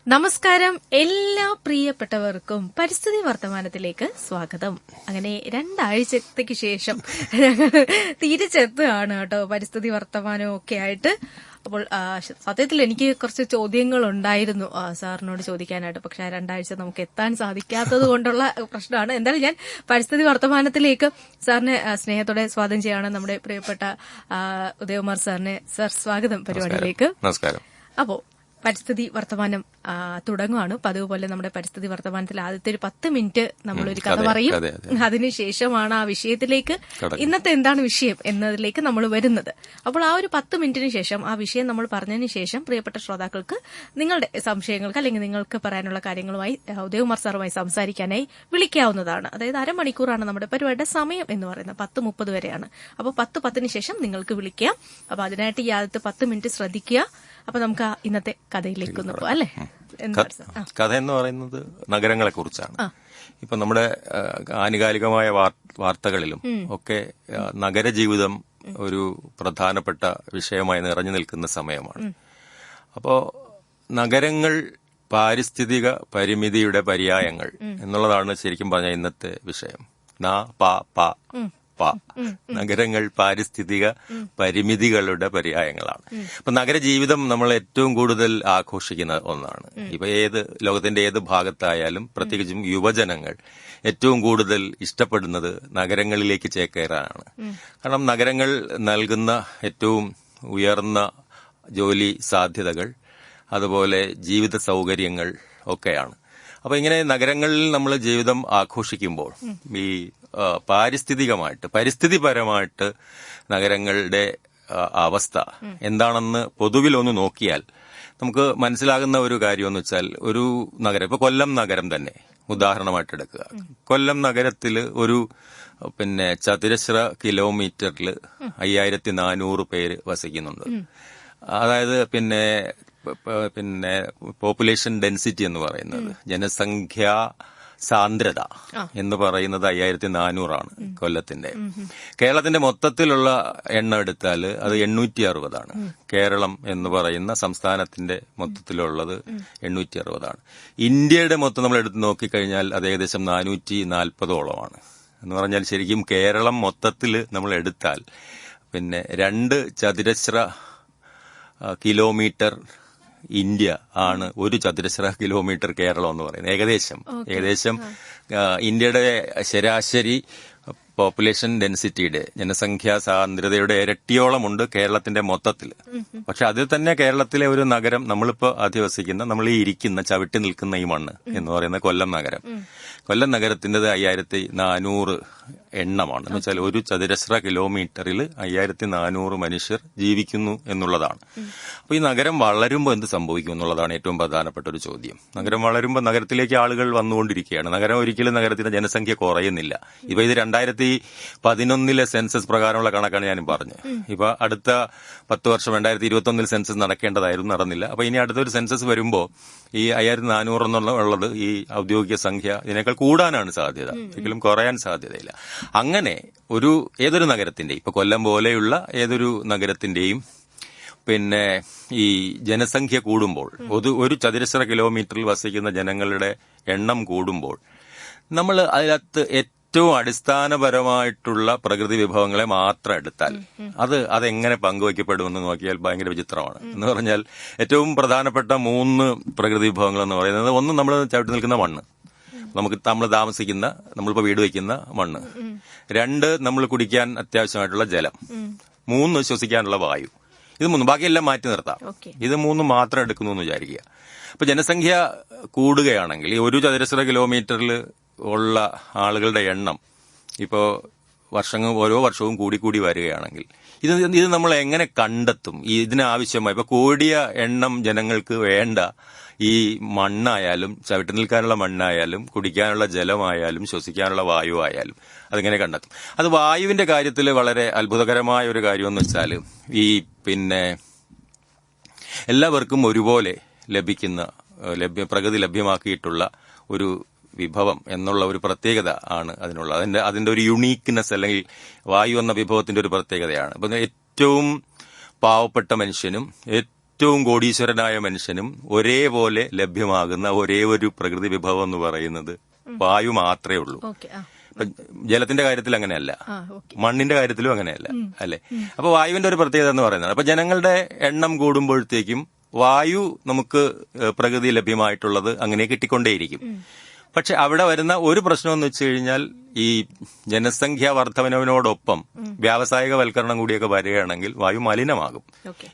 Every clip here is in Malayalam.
നമസ്കാരം, എല്ലാ പ്രിയപ്പെട്ടവർക്കും പരിസ്ഥിതി വർത്തമാനത്തിലേക്ക് സ്വാഗതം. അങ്ങനെ 2 ആഴ്ചത്തേക്ക് ശേഷം ഞങ്ങൾ തിരിച്ചെത്തുകയാണ് കേട്ടോ, പരിസ്ഥിതി വർത്തമാനവും ഒക്കെ ആയിട്ട്. അപ്പോൾ സത്യത്തിൽ എനിക്ക് കുറച്ച് ചോദ്യങ്ങൾ ഉണ്ടായിരുന്നു സാറിനോട് ചോദിക്കാനായിട്ട്, പക്ഷെ ആ 2 ആഴ്ച നമുക്ക് എത്താൻ സാധിക്കാത്തത് കൊണ്ടുള്ള പ്രശ്നമാണ്. എന്തായാലും ഞാൻ പരിസ്ഥിതി വർത്തമാനത്തിലേക്ക് സാറിനെ സ്നേഹത്തോടെ സ്വാഗതം ചെയ്യാണ്. നമ്മുടെ പ്രിയപ്പെട്ട ഉദയകുമാർ സാറിനെ. സാർ, സ്വാഗതം പരിപാടിയിലേക്ക്. നമസ്കാരം. അപ്പോ പരിസ്ഥിതി വർത്തമാനം തുടങ്ങുകയാണ്. പതിവ് പോലെ നമ്മുടെ പരിസ്ഥിതി വർത്തമാനത്തിൽ ആദ്യത്തെ ഒരു 10 മിനിറ്റ് നമ്മളൊരു കഥ പറയും. അതിനുശേഷമാണ് ആ വിഷയത്തിലേക്ക്, ഇന്നത്തെ എന്താണ് വിഷയം എന്നതിലേക്ക് നമ്മൾ വരുന്നത്. അപ്പോൾ ആ ഒരു 10 മിനിറ്റിന് ശേഷം ആ വിഷയം നമ്മൾ പറഞ്ഞതിന് ശേഷം പ്രിയപ്പെട്ട ശ്രോതാക്കൾക്ക് നിങ്ങളുടെ സംശയങ്ങൾക്ക് അല്ലെങ്കിൽ നിങ്ങൾക്ക് പറയാനുള്ള കാര്യങ്ങളുമായി ഉദയകുമാർ സാറുമായി സംസാരിക്കാനായി വിളിക്കാവുന്നതാണ്. അതായത് അരമണിക്കൂറാണ് നമ്മുടെ പരിപാടിയുടെ സമയം എന്ന് പറയുന്നത്. 10:30 വരെയാണ്. അപ്പോൾ 10:10 ശേഷം നിങ്ങൾക്ക് വിളിക്കാം. അപ്പൊ അതിനായിട്ട് ഈ ആദ്യത്തെ 10 മിനിറ്റ് ശ്രദ്ധിക്കുക. അപ്പൊ നമുക്ക് ഇന്നത്തെ കഥയിലേക്ക് ഒന്ന് പോവാം, അല്ലേ? കഥ എന്ന് പറയുന്നത് നഗരങ്ങളെ കുറിച്ചാണ്. ഇപ്പൊ നമ്മുടെ ആനുകാലികമായ വാർത്തകളിലും ഒക്കെ നഗരജീവിതം ഒരു പ്രധാനപ്പെട്ട വിഷയമായി നിറഞ്ഞു നിൽക്കുന്ന സമയമാണ്. അപ്പോ നഗരങ്ങൾ പാരിസ്ഥിതിക പരിമിതിയുടെ പര്യായങ്ങൾ എന്നുള്ളതാണ് ശരിക്കും പറഞ്ഞ ഇന്നത്തെ വിഷയം. നഗരങ്ങൾ പാരിസ്ഥിതിക പരിമിതികളുടെ പര്യായങ്ങളാണ്. അപ്പൊ നഗരജീവിതം നമ്മൾ ഏറ്റവും കൂടുതൽ ആഘോഷിക്കുന്ന ഒന്നാണ്. ഇപ്പൊ ലോകത്തിന്റെ ഏത് ഭാഗത്തായാലും പ്രത്യേകിച്ചും യുവജനങ്ങൾ ഏറ്റവും കൂടുതൽ ഇഷ്ടപ്പെടുന്നത് നഗരങ്ങളിലേക്ക് ചേക്കേറാനാണ്. കാരണം നഗരങ്ങൾ നൽകുന്ന ഏറ്റവും ഉയർന്ന ജോലി സാധ്യതകൾ, അതുപോലെ ജീവിത സൗകര്യങ്ങൾ ഒക്കെയാണ്. അപ്പൊ ഇങ്ങനെ നഗരങ്ങളിൽ നമ്മൾ ജീവിതം ആഘോഷിക്കുമ്പോൾ ഈ പാരിസ്ഥിതികമായിട്ട്, പരിസ്ഥിതിപരമായിട്ട് നഗരങ്ങളുടെ അവസ്ഥ എന്താണെന്ന് പൊതുവിൽ ഒന്ന് നോക്കിയാൽ നമുക്ക് മനസ്സിലാകുന്ന ഒരു കാര്യം എന്ന് വെച്ചാൽ, ഒരു നഗരം, ഇപ്പൊ കൊല്ലം നഗരം തന്നെ ഉദാഹരണമായിട്ട് എടുക്കുക. കൊല്ലം നഗരത്തിൽ ഒരു ചതുരശ്ര കിലോമീറ്ററിൽ 5400 പേര് വസിക്കുന്നുണ്ട്. അതായത് പോപ്പുലേഷൻ ഡെൻസിറ്റി എന്ന് പറയുന്നത്, ജനസംഖ്യാ സാന്ദ്രത എന്ന് പറയുന്നത് 5400 കൊല്ലത്തിന്റെ. കേരളത്തിന്റെ മൊത്തത്തിലുള്ള എണ്ണം എടുത്താൽ അത് 860. കേരളം എന്ന് പറയുന്ന സംസ്ഥാനത്തിന്റെ മൊത്തത്തിലുള്ളത് 860. ഇന്ത്യയുടെ മൊത്തം നമ്മൾ എടുത്ത് നോക്കിക്കഴിഞ്ഞാൽ അത് ഏകദേശം 440ഓളമാണ്. എന്ന് പറഞ്ഞാൽ ശരിക്കും കേരളം മൊത്തത്തിൽ നമ്മൾ എടുത്താൽ 2 ചതുരശ്ര കിലോമീറ്റർ ഇന്ത്യ ആണ് 1 ചതുരശ്ര കിലോമീറ്റർ കേരളം എന്ന് പറയുന്നത്. ഏകദേശം ഇന്ത്യയുടെ ശരാശരി പോപ്പുലേഷൻ ഡെൻസിറ്റിയുടെ, ജനസംഖ്യാ സാന്ദ്രതയുടെ ഇരട്ടിയോളമുണ്ട് കേരളത്തിന്റെ മൊത്തത്തിൽ. പക്ഷെ അതിൽ തന്നെ കേരളത്തിലെ ഒരു നഗരം, നമ്മളിപ്പോ അധിവസിക്കുന്ന, നമ്മൾ ഈ ഇരിക്കുന്ന, ചവിട്ടി നിൽക്കുന്ന ഈ മണ്ണ് എന്ന് പറയുന്ന കൊല്ലം നഗരം. കൊല്ലം നഗരത്തിൻ്റെത് 5400 എണ്ണമാണ്. എന്ന് വെച്ചാൽ 1 ചതുരശ്ര കിലോമീറ്ററിൽ 5400 മനുഷ്യർ ജീവിക്കുന്നു എന്നുള്ളതാണ്. അപ്പൊ ഈ നഗരം വളരുമ്പോൾ എന്ത് സംഭവിക്കും എന്നുള്ളതാണ് ഏറ്റവും പ്രധാനപ്പെട്ട ഒരു ചോദ്യം. നഗരം വളരുമ്പോൾ നഗരത്തിലേക്ക് ആളുകൾ വന്നുകൊണ്ടിരിക്കുകയാണ്. നഗരം ഒരിക്കലും നഗരത്തിന്റെ ജനസംഖ്യ കുറയുന്നില്ല. ഇപ്പൊ ഇത് 2011 സെൻസസ് പ്രകാരമുള്ള കണക്കാണ് ഞാൻ പറഞ്ഞത്. ഇപ്പൊ അടുത്ത 10 വർഷം 2021 സെൻസസ് നടക്കേണ്ടതായിരുന്നു, നടന്നില്ല. അപ്പൊ ഇനി അടുത്തൊരു സെൻസസ് വരുമ്പോൾ ഈ 5400 എന്നുള്ളത് ഈ ഔദ്യോഗിക സംഖ്യ ഇതിനേക്കാൾ കൂടാനാണ് സാധ്യത, ഒരിക്കലും കുറയാൻ സാധ്യതയില്ല. അങ്ങനെ ഏതൊരു നഗരത്തിന്റെയും, ഇപ്പൊ കൊല്ലം പോലെയുള്ള ഏതൊരു നഗരത്തിന്റെയും ഈ ജനസംഖ്യ കൂടുമ്പോൾ, 1 ചതുരശ്ര കിലോമീറ്ററിൽ വസിക്കുന്ന ജനങ്ങളുടെ എണ്ണം കൂടുമ്പോൾ, നമ്മൾ അതിനകത്ത് ഏറ്റവും അടിസ്ഥാനപരമായിട്ടുള്ള പ്രകൃതി വിഭവങ്ങളെ മാത്രം എടുത്താൽ അതെങ്ങനെ പങ്കുവയ്ക്കപ്പെടുമെന്ന് നോക്കിയാൽ ഭയങ്കര വിചിത്രമാണ്. എന്ന് പറഞ്ഞാൽ ഏറ്റവും പ്രധാനപ്പെട്ട 3 പ്രകൃതി വിഭവങ്ങൾ എന്ന് പറയുന്നത്, ഒന്ന് നമ്മൾ ചവിട്ടി നിൽക്കുന്ന മണ്ണ്, നമ്മൾ താമസിക്കുന്ന, നമ്മളിപ്പോ വീട് വയ്ക്കുന്ന മണ്ണ്. 2 നമ്മൾ കുടിക്കാൻ അത്യാവശ്യമായിട്ടുള്ള ജലം. 3 ശ്വസിക്കാനുള്ള വായു. ഇത് 3, ബാക്കിയെല്ലാം മാറ്റി നിർത്താം. ഇത് 3 മാത്രം എടുക്കുന്നു എന്ന് വിചാരിക്കുക. അപ്പൊ ജനസംഖ്യ കൂടുകയാണെങ്കിൽ ഈ 1 ചതുരശ്ര കിലോമീറ്ററിൽ ഉള്ള ആളുകളുടെ എണ്ണം ഇപ്പോ ഓരോ വർഷവും കൂടി വരികയാണെങ്കിൽ ഇത് നമ്മൾ എങ്ങനെ കണ്ടെത്തും? ഇതിനാവശ്യമായി ഇപ്പൊ കൂടിയ എണ്ണം ജനങ്ങൾക്ക് വേണ്ട ഈ മണ്ണായാലും, ചവിട്ടി നിൽക്കാനുള്ള മണ്ണായാലും, കുടിക്കാനുള്ള ജലമായാലും, ശ്വസിക്കാനുള്ള വായു ആയാലും അതെങ്ങനെ കണ്ടെത്തും? അത് വായുവിന്റെ കാര്യത്തിൽ വളരെ അത്ഭുതകരമായ ഒരു കാര്യമെന്ന് വെച്ചാൽ, ഈ എല്ലാവർക്കും ഒരുപോലെ ലഭിക്കുന്ന, പ്രകൃതി ലഭ്യമാക്കിയിട്ടുള്ള ഒരു വിഭവം എന്നുള്ള ഒരു പ്രത്യേകത ആണ് അതിനുള്ള. അതിന്റെ ഒരു യുണീക്ക്നെസ്, അല്ലെങ്കിൽ വായു എന്ന വിഭവത്തിന്റെ ഒരു പ്രത്യേകതയാണ്. അപ്പൊ ഏറ്റവും പാവപ്പെട്ട മനുഷ്യനും ഏറ്റവും കോടീശ്വരനായ മനുഷ്യനും ഒരേപോലെ ലഭ്യമാകുന്ന ഒരേ ഒരു പ്രകൃതി വിഭവം എന്ന് പറയുന്നത് വായു മാത്രമേ ഉള്ളൂ. ജലത്തിന്റെ കാര്യത്തിൽ അങ്ങനെയല്ല, മണ്ണിന്റെ കാര്യത്തിലും അങ്ങനെയല്ല, അല്ലെ? അപ്പൊ വായുവിന്റെ ഒരു പ്രത്യേകത എന്ന് പറയുന്നത്, അപ്പൊ ജനങ്ങളുടെ എണ്ണം കൂടുമ്പോഴത്തേക്കും വായു നമുക്ക് പ്രകൃതി ലഭ്യമായിട്ടുള്ളത് അങ്ങനെ കിട്ടിക്കൊണ്ടേയിരിക്കും. പക്ഷെ അവിടെ വരുന്ന ഒരു പ്രശ്നം എന്ന് വെച്ച് കഴിഞ്ഞാൽ ഈ ജനസംഖ്യാ വർധനവിനോടൊപ്പം വ്യാവസായികവൽക്കരണം കൂടിയൊക്കെ വരികയാണെങ്കിൽ വായു മലിനമാകും.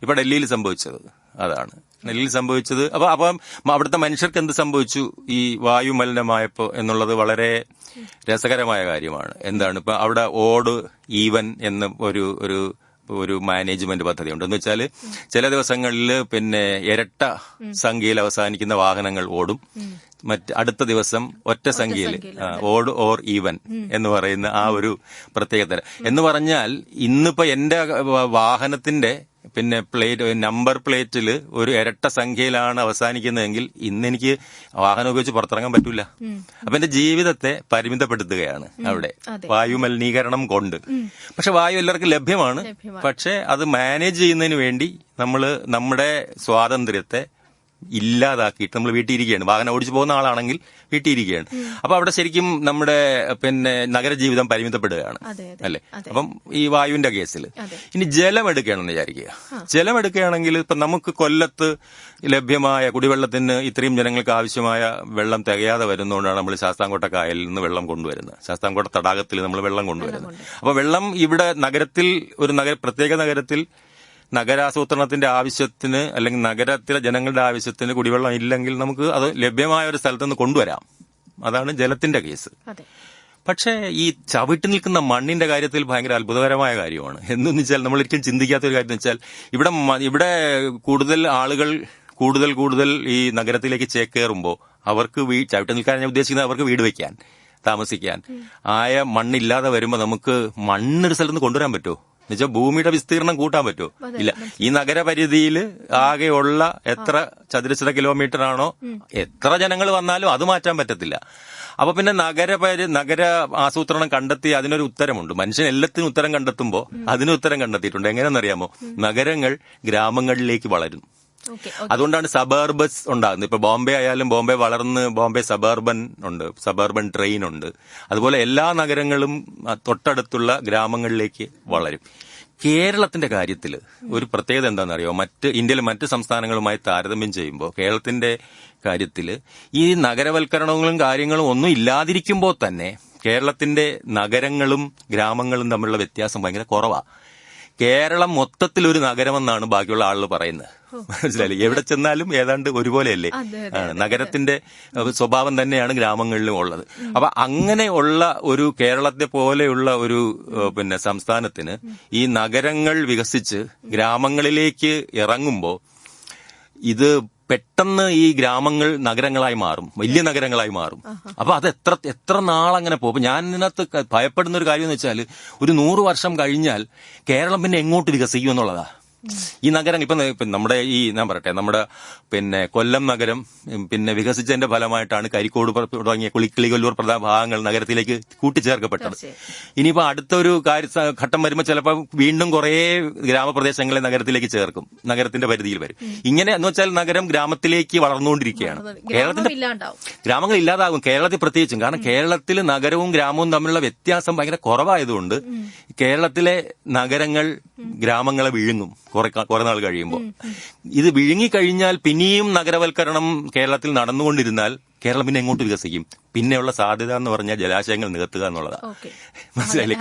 ഇപ്പൊ ഡൽഹിയിൽ സംഭവിച്ചത് അതാണ്. ഡൽഹിയിൽ സംഭവിച്ചത് അപ്പം അവിടുത്തെ മനുഷ്യർക്ക് എന്ത് സംഭവിച്ചു ഈ വായു മലിനമായപ്പോ എന്നുള്ളത് വളരെ രസകരമായ കാര്യമാണ്. എന്താണ് ഇപ്പൊ അവിടെ ഓഡ് ഈവൻ എന്ന ഒരു മാനേജ്മെന്റ് പദ്ധതിയുണ്ട്. എന്ന് വെച്ചാൽ ചില ദിവസങ്ങളിൽ പിന്നെ ഇരട്ട സംഖ്യയിൽ അവസാനിക്കുന്ന വാഹനങ്ങൾ ഓടും, അടുത്ത ദിവസം ഒറ്റ സംഖ്യയിൽ ഓഡ് ഓർ ഈവൻ എന്ന് പറയുന്ന ആ ഒരു പ്രത്യേകത. എന്ന് പറഞ്ഞാൽ ഇന്നിപ്പോ എന്റെ വാഹനത്തിന്റെ പിന്നെ നമ്പർ പ്ലേറ്റിൽ ഒരു ഇരട്ട സംഖ്യയിലാണ് അവസാനിക്കുന്നതെങ്കിൽ ഇന്ന് എനിക്ക് വാഹനം ഉപയോഗിച്ച് പുറത്തിറങ്ങാൻ പറ്റൂല. അപ്പൊ എന്റെ ജീവിതത്തെ പരിമിതപ്പെടുത്തുകയാണ് അവിടെ വായു മലിനീകരണം കൊണ്ട്. പക്ഷെ വായു എല്ലാവർക്കും ലഭ്യമാണ്. പക്ഷെ അത് മാനേജ് ചെയ്യുന്നതിന് വേണ്ടി നമ്മുടെ സ്വാതന്ത്ര്യത്തെ ഇല്ലാതാക്കിയിട്ട് നമ്മൾ വീട്ടിയിരിക്കുകയാണ്. വാഹനം ഓടിച്ചു പോകുന്ന ആളാണെങ്കിൽ വീട്ടിയിരിക്കുകയാണ്. അപ്പൊ അവിടെ ശരിക്കും നമ്മുടെ പിന്നെ നഗരജീവിതം പരിമിതപ്പെടുകയാണ്, അല്ലെ? അപ്പം ഈ വായുവിന്റെ കേസിൽ ഇനി ജലം എടുക്കുകയാണെന്ന് വിചാരിക്കുക. ജലം എടുക്കുകയാണെങ്കിൽ ഇപ്പൊ നമുക്ക് കൊല്ലത്ത് ലഭ്യമായ കുടിവെള്ളത്തിന് ഇത്രയും ജനങ്ങൾക്ക് ആവശ്യമായ വെള്ളം തികയാതെ വരുന്നതുകൊണ്ടാണ് നമ്മൾ ശാസ്താംകോട്ട കായലിൽ നിന്ന് വെള്ളം കൊണ്ടുവരുന്നത്, ശാസ്താംകോട്ട തടാകത്തിൽ നമ്മൾ വെള്ളം കൊണ്ടുവരുന്നത്. അപ്പൊ വെള്ളം ഇവിടെ നഗരത്തിൽ പ്രത്യേക നഗരത്തിൽ നഗരാസൂത്രണത്തിന്റെ ആവശ്യത്തിന് അല്ലെങ്കിൽ നഗരത്തിലെ ജനങ്ങളുടെ ആവശ്യത്തിന് കുടിവെള്ളം ഇല്ലെങ്കിൽ നമുക്ക് അത് ലഭ്യമായ ഒരു സ്ഥലത്ത് നിന്ന് കൊണ്ടുവരാം. അതാണ് ജലത്തിന്റെ കേസ്. പക്ഷേ ഈ ചവിട്ടി നിൽക്കുന്ന മണ്ണിന്റെ കാര്യത്തിൽ ഭയങ്കര അത്ഭുതകരമായ കാര്യമാണ്. എന്തെന്ന് വെച്ചാൽ നമ്മൾ ഒരിക്കലും ചിന്തിക്കാത്ത ഒരു കാര്യം എന്ന് വെച്ചാൽ ഇവിടെ കൂടുതൽ ആളുകൾ കൂടുതൽ ഈ നഗരത്തിലേക്ക് ചേക്കേറുമ്പോൾ അവർക്ക് ചവിട്ടി നിൽക്കാൻ ഞാൻ ഉദ്ദേശിക്കുന്നത് അവർക്ക് വീട് വയ്ക്കാൻ, താമസിക്കാൻ ആയ മണ്ണില്ലാതെ വരുമ്പോൾ നമുക്ക് മണ്ണൊരു സ്ഥലത്ത് നിന്ന് കൊണ്ടുവരാൻ പറ്റുമോ? എന്നുവെച്ചാൽ ഭൂമിയുടെ വിസ്തീർണം കൂട്ടാൻ പറ്റുമോ? ഇല്ല. ഈ നഗരപരിധിയിൽ ആകെയുള്ള എത്ര ചതുരശ്ര കിലോമീറ്റർ ആണോ, എത്ര ജനങ്ങൾ വന്നാലും അത് മാറ്റാൻ പറ്റത്തില്ല. അപ്പൊ പിന്നെ നഗര ആസൂത്രണം കണ്ടെത്തി അതിനൊരു ഉത്തരമുണ്ട്. മനുഷ്യൻ എല്ലാത്തിനും ഉത്തരം കണ്ടെത്തുമ്പോൾ അതിന് ഉത്തരം കണ്ടെത്തിയിട്ടുണ്ട്. എങ്ങനെയാണെന്നറിയാമോ? നഗരങ്ങൾ ഗ്രാമങ്ങളിലേക്ക് വളരും. അതുകൊണ്ടാണ് സബർബസ് ഉണ്ടാകുന്നത്. ഇപ്പൊ ബോംബെ ആയാലും ബോംബെ വളർന്ന് ബോംബെ സബർബൻ ട്രെയിൻ ഉണ്ട്. അതുപോലെ എല്ലാ നഗരങ്ങളും തൊട്ടടുത്തുള്ള ഗ്രാമങ്ങളിലേക്ക് വളരും. കേരളത്തിന്റെ കാര്യത്തിൽ ഒരു പ്രത്യേകത എന്താണെന്നറിയോ? ഇന്ത്യയിലെ മറ്റ് സംസ്ഥാനങ്ങളുമായി താരതമ്യം ചെയ്യുമ്പോൾ കേരളത്തിന്റെ കാര്യത്തിൽ ഈ നഗരവൽക്കരണങ്ങളും കാര്യങ്ങളും ഒന്നും ഇല്ലാതിരിക്കുമ്പോൾ തന്നെ കേരളത്തിന്റെ നഗരങ്ങളും ഗ്രാമങ്ങളും തമ്മിലുള്ള വ്യത്യാസം ഭയങ്കര കുറവാണ്. കേരളം മൊത്തത്തിലൊരു നഗരമെന്നാണ് ബാക്കിയുള്ള ആളുകൾ പറയുന്നത്. മനസ്സിലായില്ലേ? എവിടെ ചെന്നാലും ഏതാണ്ട് ഒരുപോലെയല്ലേ? നഗരത്തിന്റെ സ്വഭാവം തന്നെയാണ് ഗ്രാമങ്ങളിലും ഉള്ളത്. അപ്പൊ അങ്ങനെയുള്ള ഒരു കേരളത്തെ പോലെയുള്ള ഒരു പിന്നെ സംസ്ഥാനത്തിന് ഈ നഗരങ്ങൾ വികസിച്ച് ഗ്രാമങ്ങളിലേക്ക് ഇറങ്ങുമ്പോൾ ഇത് പെട്ടെന്ന് ഈ ഗ്രാമങ്ങൾ നഗരങ്ങളായി മാറും, വലിയ നഗരങ്ങളായി മാറും. അപ്പൊ അത് എത്ര നാളങ്ങനെ പോകും. ഞാൻ ഇതിനകത്ത് ഭയപ്പെടുന്ന ഒരു കാര്യം എന്ന് വെച്ചാൽ ഒരു 100 വർഷം കഴിഞ്ഞാൽ കേരളം പിന്നെ എങ്ങോട്ട് വികസിക്കും എന്നുള്ളതാ. ഈ നഗരം ഇപ്പൊ നമ്മുടെ ഞാൻ പറയട്ടെ, നമ്മുടെ പിന്നെ കൊല്ലം നഗരം പിന്നെ വികസിച്ചതിന്റെ ഫലമായിട്ടാണ് കരിക്കോട് തുടങ്ങിയ കിളികൊല്ലൂർ പ്രധാന ഭാഗങ്ങൾ നഗരത്തിലേക്ക് കൂട്ടിച്ചേർക്കപ്പെട്ടത്. ഇനിയിപ്പോ അടുത്തൊരു ഘട്ടം വരുമ്പോൾ ചിലപ്പോൾ വീണ്ടും കുറെ ഗ്രാമപ്രദേശങ്ങളെ നഗരത്തിലേക്ക് ചേർക്കും, നഗരത്തിന്റെ പരിധിയിൽ വരും. ഇങ്ങനെ എന്ന് വെച്ചാൽ നഗരം ഗ്രാമത്തിലേക്ക് വളർന്നുകൊണ്ടിരിക്കുകയാണ്. കേരളത്തിന്റെ ഗ്രാമങ്ങൾ ഇല്ലാതാകും, കേരളത്തിൽ പ്രത്യേകിച്ചും. കാരണം കേരളത്തിൽ നഗരവും ഗ്രാമവും തമ്മിലുള്ള വ്യത്യാസം ഭയങ്കര കുറവായതുകൊണ്ട് കേരളത്തിലെ നഗരങ്ങൾ ഗ്രാമങ്ങളെ വിഴുങ്ങും കുറെ നാൾ കഴിയുമ്പോൾ. ഇത് വിഴുങ്ങിക്കഴിഞ്ഞാൽ പിന്നെയും നഗരവൽക്കരണം കേരളത്തിൽ നടന്നുകൊണ്ടിരുന്നാൽ കേരളം പിന്നെ എങ്ങോട്ട് വികസിക്കും? പിന്നെയുള്ള സാധ്യത എന്ന് പറഞ്ഞാൽ ജലാശയങ്ങൾ നികത്തുക എന്നുള്ളതാണ്. മനസ്സിലായില്ലേ?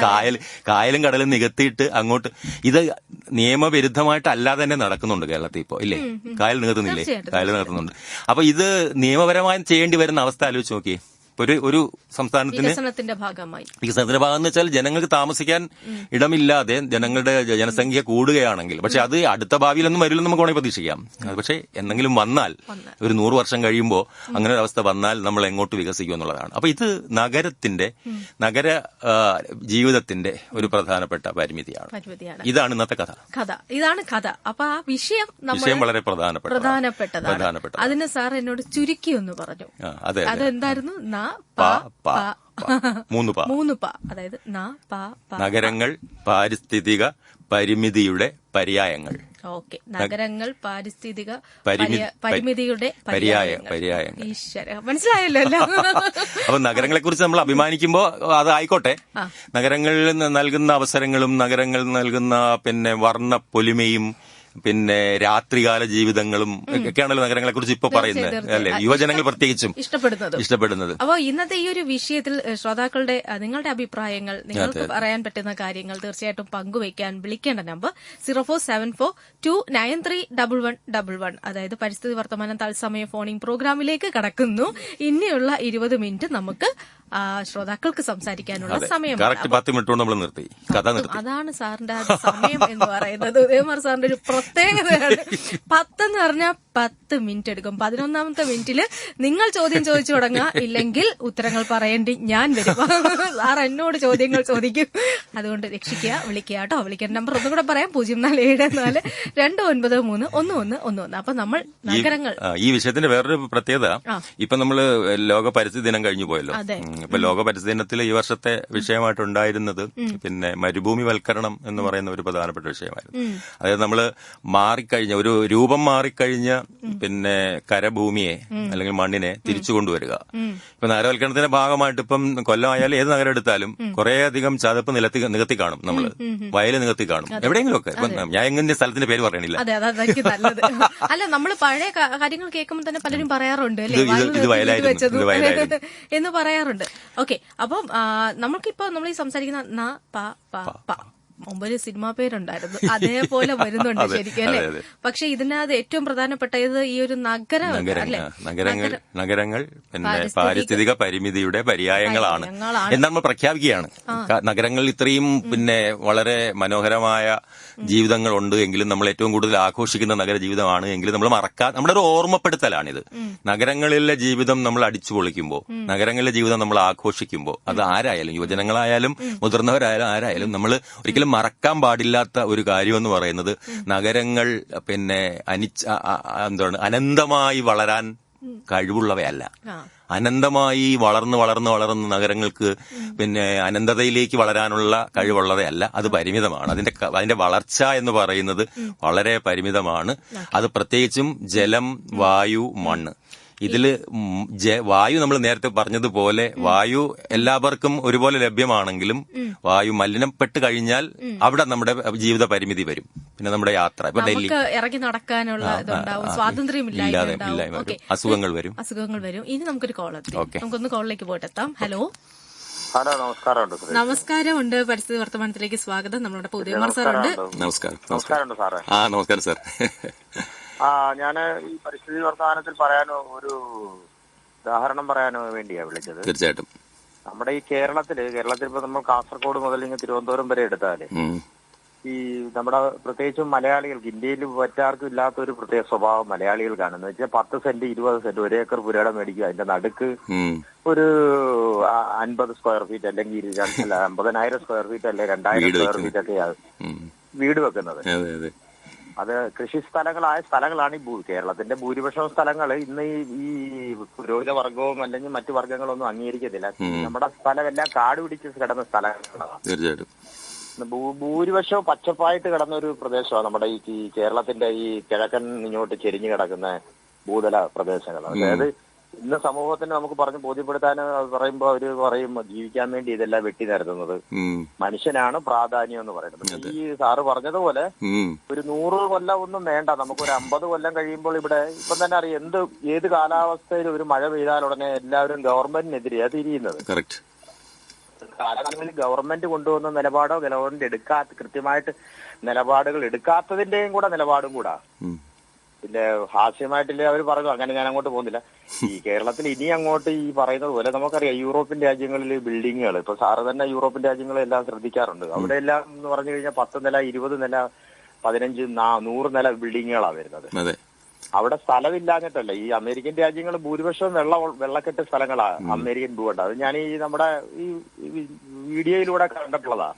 കായലും കടലും നികത്തിയിട്ട് അങ്ങോട്ട് ഇത് നിയമവിരുദ്ധമായിട്ട് അല്ലാതെ തന്നെ നടക്കുന്നുണ്ട് കേരളത്തിൽ ഇപ്പോ, ഇല്ലേ? കായൽ നികത്തുന്നില്ലേ? കായൽ നികത്തുന്നുണ്ട്. അപ്പൊ ഇത് നിയമപരമായി ചെയ്യേണ്ടി വരുന്ന അവസ്ഥ ആലോചിച്ച് നോക്കിയേ. ഒരു സംസ്ഥാനത്തിന് വികസനത്തിന്റെ ഭാഗം എന്ന് വെച്ചാൽ ജനങ്ങൾക്ക് താമസിക്കാൻ ഇടമില്ലാതെ ജനങ്ങളുടെ ജനസംഖ്യ കൂടുകയാണെങ്കിൽ, പക്ഷെ അത് അടുത്ത ഭാവിയിലൊന്നും വരില്ലെന്ന് നമുക്ക് വേണമെങ്കിൽ പ്രതീക്ഷിക്കാം. പക്ഷെ എന്തെങ്കിലും വന്നാൽ ഒരു 100 വർഷം കഴിയുമ്പോൾ അങ്ങനെ ഒരു അവസ്ഥ വന്നാൽ നമ്മൾ എങ്ങോട്ട് വികസിക്കും എന്നുള്ളതാണ്. അപ്പൊ ഇത് നഗര ജീവിതത്തിന്റെ ഒരു പ്രധാനപ്പെട്ട പരിമിതിയാണ്. ഇതാണ് ഇന്നത്തെ ഇതാണ് കഥ. അപ്പൊ ആ വിഷയം വളരെ പ്രധാനപ്പെട്ടതാണ്. അതിന് സാർ എന്നോട് ചുരുക്കി ഒന്ന് പറഞ്ഞു. അതെന്തായിരുന്നു? മൂന്ന് പ. അതായത് നഗരങ്ങൾ, പാരിസ്ഥിതിക പരിമിതിയുടെ പര്യായങ്ങൾ. ഓക്കെ, നഗരങ്ങൾ പാരിസ്ഥിതിക പരിമിതിയുടെ പര്യായങ്ങൾ. ഈശ്വര, മനസ്സിലായല്ലോ. അപ്പൊ നഗരങ്ങളെ കുറിച്ച് നമ്മൾ അഭിമാനിക്കുമ്പോ അതായിക്കോട്ടെ, നഗരങ്ങളിൽ നൽകുന്ന അവസരങ്ങളും നഗരങ്ങൾ നൽകുന്ന പിന്നെ വർണ്ണ പൊലിമയും പിന്നെ രാത്രികാല ജീവിതങ്ങളും ഒക്കെയാണല്ലോ നഗരങ്ങളെ കുറിച്ച് ഇപ്പൊ പറയുന്നത്, അല്ലെ? യുവജനങ്ങൾ പ്രത്യേകിച്ചും ഇഷ്ടപ്പെടുന്നത്. അപ്പോ ഇന്നത്തെ ഈ ഒരു വിഷയത്തിൽ ശ്രോതാക്കളുടെ നിങ്ങളുടെ അഭിപ്രായങ്ങൾ, നിങ്ങൾക്ക് പറയാൻ പറ്റുന്ന കാര്യങ്ങൾ തീർച്ചയായിട്ടും പങ്കുവയ്ക്കാൻ വിളിക്കേണ്ട നമ്പർ 0474293111. അതായത് പരിസ്ഥിതി വർത്തമാനം തത്സമയ ഫോണിംഗ് പ്രോഗ്രാമിലേക്ക് കടക്കുന്നു. ഇനിയുള്ള 20 മിനിറ്റ് നമുക്ക് ശ്രോതാക്കൾക്ക് സംസാരിക്കാനുള്ള സമയം. 10 മിനിറ്റ് നമ്മൾ നിർത്തി കഥ നിർത്തി. അതാണ് സാറിന്റെ സമയം എന്ന് പറയുന്നത്. ഉദയകുമാർ സാറിന്റെ ഒരു പ്രത്യേകതയാണ്. 10 എന്ന് പറഞ്ഞാൽ 10 മിനിറ്റ് എടുക്കും. 11ാമത്തെ മിനിറ്റില് നിങ്ങൾ ചോദ്യം ചോദിച്ചു തുടങ്ങുക, ഇല്ലെങ്കിൽ ഉത്തരങ്ങൾ പറയേണ്ടി ഞാൻ വരും. സാർ എന്നോട് ചോദ്യങ്ങൾ ചോദിക്കും. അതുകൊണ്ട് രക്ഷിക്കുക, വിളിക്കുക കേട്ടോ. വിളിക്കേണ്ട നമ്പർ ഒന്നുകൂടെ പറയാം, 0474293111. അപ്പൊ നമ്മൾ നഗരങ്ങൾ, ഈ വിഷയത്തിന്റെ വേറൊരു പ്രത്യേകത, ഇപ്പൊ നമ്മള് ലോക പരിസ്ഥിതി ദിനം കഴിഞ്ഞു പോയല്ലോ. ഇപ്പൊ ലോക പരിസ്ഥിതി ദിനത്തിൽ ഈ വർഷത്തെ വിഷയമായിട്ടുണ്ടായിരുന്നത് പിന്നെ മരുഭൂമിവൽക്കരണം എന്ന് പറയുന്ന ഒരു പ്രധാനപ്പെട്ട വിഷയമായിരുന്നു. അതായത് നമ്മള് മാറിക്കഴിഞ്ഞ ഒരു രൂപം മാറിക്കഴിഞ്ഞ പിന്നെ കരഭൂമിയെ അല്ലെങ്കിൽ മണ്ണിനെ തിരിച്ചു കൊണ്ടുവരിക. ഇപ്പൊ നഗരവൽക്കരണത്തിന്റെ ഭാഗമായിട്ട് ഇപ്പം കൊല്ലമായാലും ഏത് നഗരം എടുത്താലും കുറേയധികം ചതുപ്പ് നികത്തി കാണും, നമ്മള് വയല് നികത്തി കാണും എവിടെയെങ്കിലും ഒക്കെ. ഇപ്പൊ ഞാൻ എങ്ങനെ സ്ഥലത്തിന്റെ പേര് പറയണില്ല. അല്ല, നമ്മള് പഴയ കാര്യങ്ങൾ കേൾക്കുമ്പോൾ തന്നെ പലരും പറയാറുണ്ട് ഇത് വയലായിരുന്നു എന്ന് പറയാറുണ്ട്. ഓക്കെ, അപ്പം നമ്മൾക്കിപ്പോ നമ്മൾ ഈ സംസാരിക്കുന്ന മുമ്പൊരു സിനിമാ പേരുണ്ടായിരുന്നു, അതേപോലെ വരുന്നുണ്ട് ശരിക്കും, അല്ലെ? പക്ഷെ ഇതിനകത്ത് ഏറ്റവും പ്രധാനപ്പെട്ടത് ഈ ഒരു നഗരങ്ങൾ പിന്നെ പാരിസ്ഥിതിക പരിമിതിയുടെ പര്യായങ്ങളാണ് എന്ന് നമ്മൾ പ്രഖ്യാപിക്കുകയാണ്. നഗരങ്ങൾ ഇത്രയും പിന്നെ വളരെ മനോഹരമായ ജീവിതങ്ങൾ ഉണ്ട് എങ്കിലും നമ്മൾ ഏറ്റവും കൂടുതൽ ആഘോഷിക്കുന്ന നഗര ജീവിതമാണ് എങ്കിലും നമ്മൾ നമ്മുടെ ഒരു ഓർമ്മപ്പെടുത്തലാണിത്. നഗരങ്ങളിലെ ജീവിതം നമ്മൾ അടിച്ചു പൊളിക്കുമ്പോൾ, നഗരങ്ങളിലെ ജീവിതം നമ്മൾ ആഘോഷിക്കുമ്പോൾ, അത് ആരായാലും, യുവജനങ്ങളായാലും മുതിർന്നവരായാലും ആരായാലും, നമ്മൾ ഒരിക്കലും മറക്കാൻ പാടില്ലാത്ത ഒരു കാര്യം എന്ന് പറയുന്നത് നഗരങ്ങൾ പിന്നെ അനന്തമായി വളരാൻ കഴിവുള്ളവയല്ല. അനന്തമായി വളർന്ന് നഗരങ്ങൾക്ക് പിന്നെ അനന്തതയിലേക്ക് വളരാനുള്ള കഴിവുള്ളതല്ല, അത് പരിമിതമാണ്. അതിന്റെ വളർച്ച എന്ന് പറയുന്നത് വളരെ പരിമിതമാണ്. അത് പ്രത്യേകിച്ചും ജലം, വായു, മണ്ണ്. ഇതില് വായു നമ്മൾ നേരത്തെ പറഞ്ഞതുപോലെ വായു എല്ലാവർക്കും ഒരുപോലെ ലഭ്യമാണെങ്കിലും വായു മലിനപ്പെട്ട് കഴിഞ്ഞാൽ അവിടെ നമ്മുടെ ജീവിത പരിമിതി വരും. പിന്നെ നമ്മുടെ യാത്ര, ഇപ്പൊ ഡൽഹി ഇറങ്ങി നടക്കാനുള്ള സ്വാതന്ത്ര്യമില്ലാതെ അസുഖങ്ങൾ വരും. ഇനി നമുക്കൊരു കോൾ എത്തി, നമുക്കൊന്ന് കോളിലേക്ക് പോയിട്ടെത്താം. ഹലോ, നമസ്കാരമുണ്ട്. പരിസ്ഥിതി വർത്തമാനത്തിലേക്ക് സ്വാഗതം. നമ്മുടെ ഉദയകുമാർ സാറുണ്ട്. നമസ്കാരം സാർ. ഞാന് ഈ പരിസ്ഥിതി വർത്തമാനത്തിൽ പറയാനോ ഒരു ഉദാഹരണം പറയാനോ വേണ്ടിയാ വിളിച്ചത്. തീർച്ചയായിട്ടും നമ്മുടെ ഈ കേരളത്തിൽ ഇപ്പൊ നമ്മൾ കാസർഗോഡ് മുതൽ ഇങ്ങ് തിരുവനന്തപുരം വരെ എടുത്താല് ഈ നമ്മുടെ പ്രത്യേകിച്ചും മലയാളികൾക്ക്, ഇന്ത്യയിൽ മറ്റാർക്കും ഇല്ലാത്ത ഒരു പ്രത്യേക സ്വഭാവം മലയാളികൾക്കാണ്. എന്ന് വെച്ചാൽ 10 സെന്റ് 20 സെന്റ് 1 ഏക്കർ പുരയിടം മേടിക്കുക, അതിന്റെ നടുക്ക് ഒരു 50 സ്ക്വയർ ഫീറ്റ് അല്ലെങ്കിൽ 50,000 സ്ക്വയർ ഫീറ്റ് അല്ലെ 2,000 സ്ക്വയർ ഫീറ്റ് ഒക്കെയാണ് വീട് വെക്കുന്നത്. അത് കൃഷി സ്ഥലങ്ങളാണ് ഈ കേരളത്തിന്റെ ഭൂരിപക്ഷം സ്ഥലങ്ങൾ ഇന്ന് ഈ പുരോഹിത വർഗവും അല്ലെങ്കിൽ മറ്റു വർഗങ്ങളൊന്നും അംഗീകരിക്കത്തില്ല. നമ്മുടെ സ്ഥലമെല്ലാം കാട് പിടിച്ച് കിടന്ന സ്ഥലങ്ങളാണ്. ഭൂരിപക്ഷവും പച്ചപ്പായിട്ട് കിടന്ന ഒരു പ്രദേശമാണ് നമ്മുടെ ഈ കേരളത്തിന്റെ ഈ കിഴക്കൻ ഇങ്ങോട്ട് ചെരിഞ്ഞു കിടക്കുന്ന ഭൂതല പ്രദേശങ്ങൾ. അതായത് ഇന്ന് സമൂഹത്തിന് നമുക്ക് പറഞ്ഞ് ബോധ്യപ്പെടുത്താൻ പറയുമ്പോ അവര് പറയും ജീവിക്കാൻ വേണ്ടി ഇതെല്ലാം വെട്ടി നിരത്തുന്നത് മനുഷ്യനാണ് പ്രാധാന്യം എന്ന് പറയുന്നത്. ഈ സാറ് പറഞ്ഞതുപോലെ ഒരു 100 കൊല്ലം ഒന്നും വേണ്ട, നമുക്കൊരു 50 കൊല്ലം കഴിയുമ്പോൾ ഇവിടെ ഇപ്പം തന്നെ അറിയാം ഏത് കാലാവസ്ഥയിൽ ഒരു മഴ പെയ്താൽ ഉടനെ എല്ലാവരും ഗവൺമെന്റിനെതിരെയാണ് തിരിയുന്നത്. കാലങ്ങളിൽ ഗവൺമെന്റ് കൊണ്ടുവന്ന നിലപാടോ ഗവൺമെന്റ് കൃത്യമായിട്ട് നിലപാടുകൾ എടുക്കാത്തതിന്റെയും കൂടെ നിലപാടും കൂടാ. പിന്നെ ഹാസ്യമായിട്ടില്ലേ അവർ പറഞ്ഞു, അങ്ങനെ ഞാൻ അങ്ങോട്ട് പോകുന്നില്ല. ഈ കേരളത്തിൽ ഇനി അങ്ങോട്ട് ഈ പറയുന്നത് പോലെ നമുക്കറിയാം യൂറോപ്യൻ രാജ്യങ്ങളിൽ ബിൽഡിങ്ങുകൾ, ഇപ്പൊ സാറ് തന്നെ യൂറോപ്യൻ രാജ്യങ്ങളെല്ലാം ശ്രദ്ധിക്കാറുണ്ട്. അവിടെ എല്ലാം എന്ന് പറഞ്ഞു കഴിഞ്ഞാൽ 10 നില 20 നില 15 100 നില ബിൽഡിങ്ങുകളാണ് വരുന്നത്. അവിടെ സ്ഥലമില്ലാഞ്ഞിട്ടല്ല. ഈ അമേരിക്കൻ രാജ്യങ്ങൾ ഭൂരിപക്ഷവും വെള്ളക്കെട്ട് സ്ഥലങ്ങളാണ് അമേരിക്കൻ ഭൂഖണ്ഡം. അത് ഞാൻ ഈ നമ്മുടെ ഈ വീഡിയോയിലൂടെ കണ്ടിട്ടുള്ളതാ.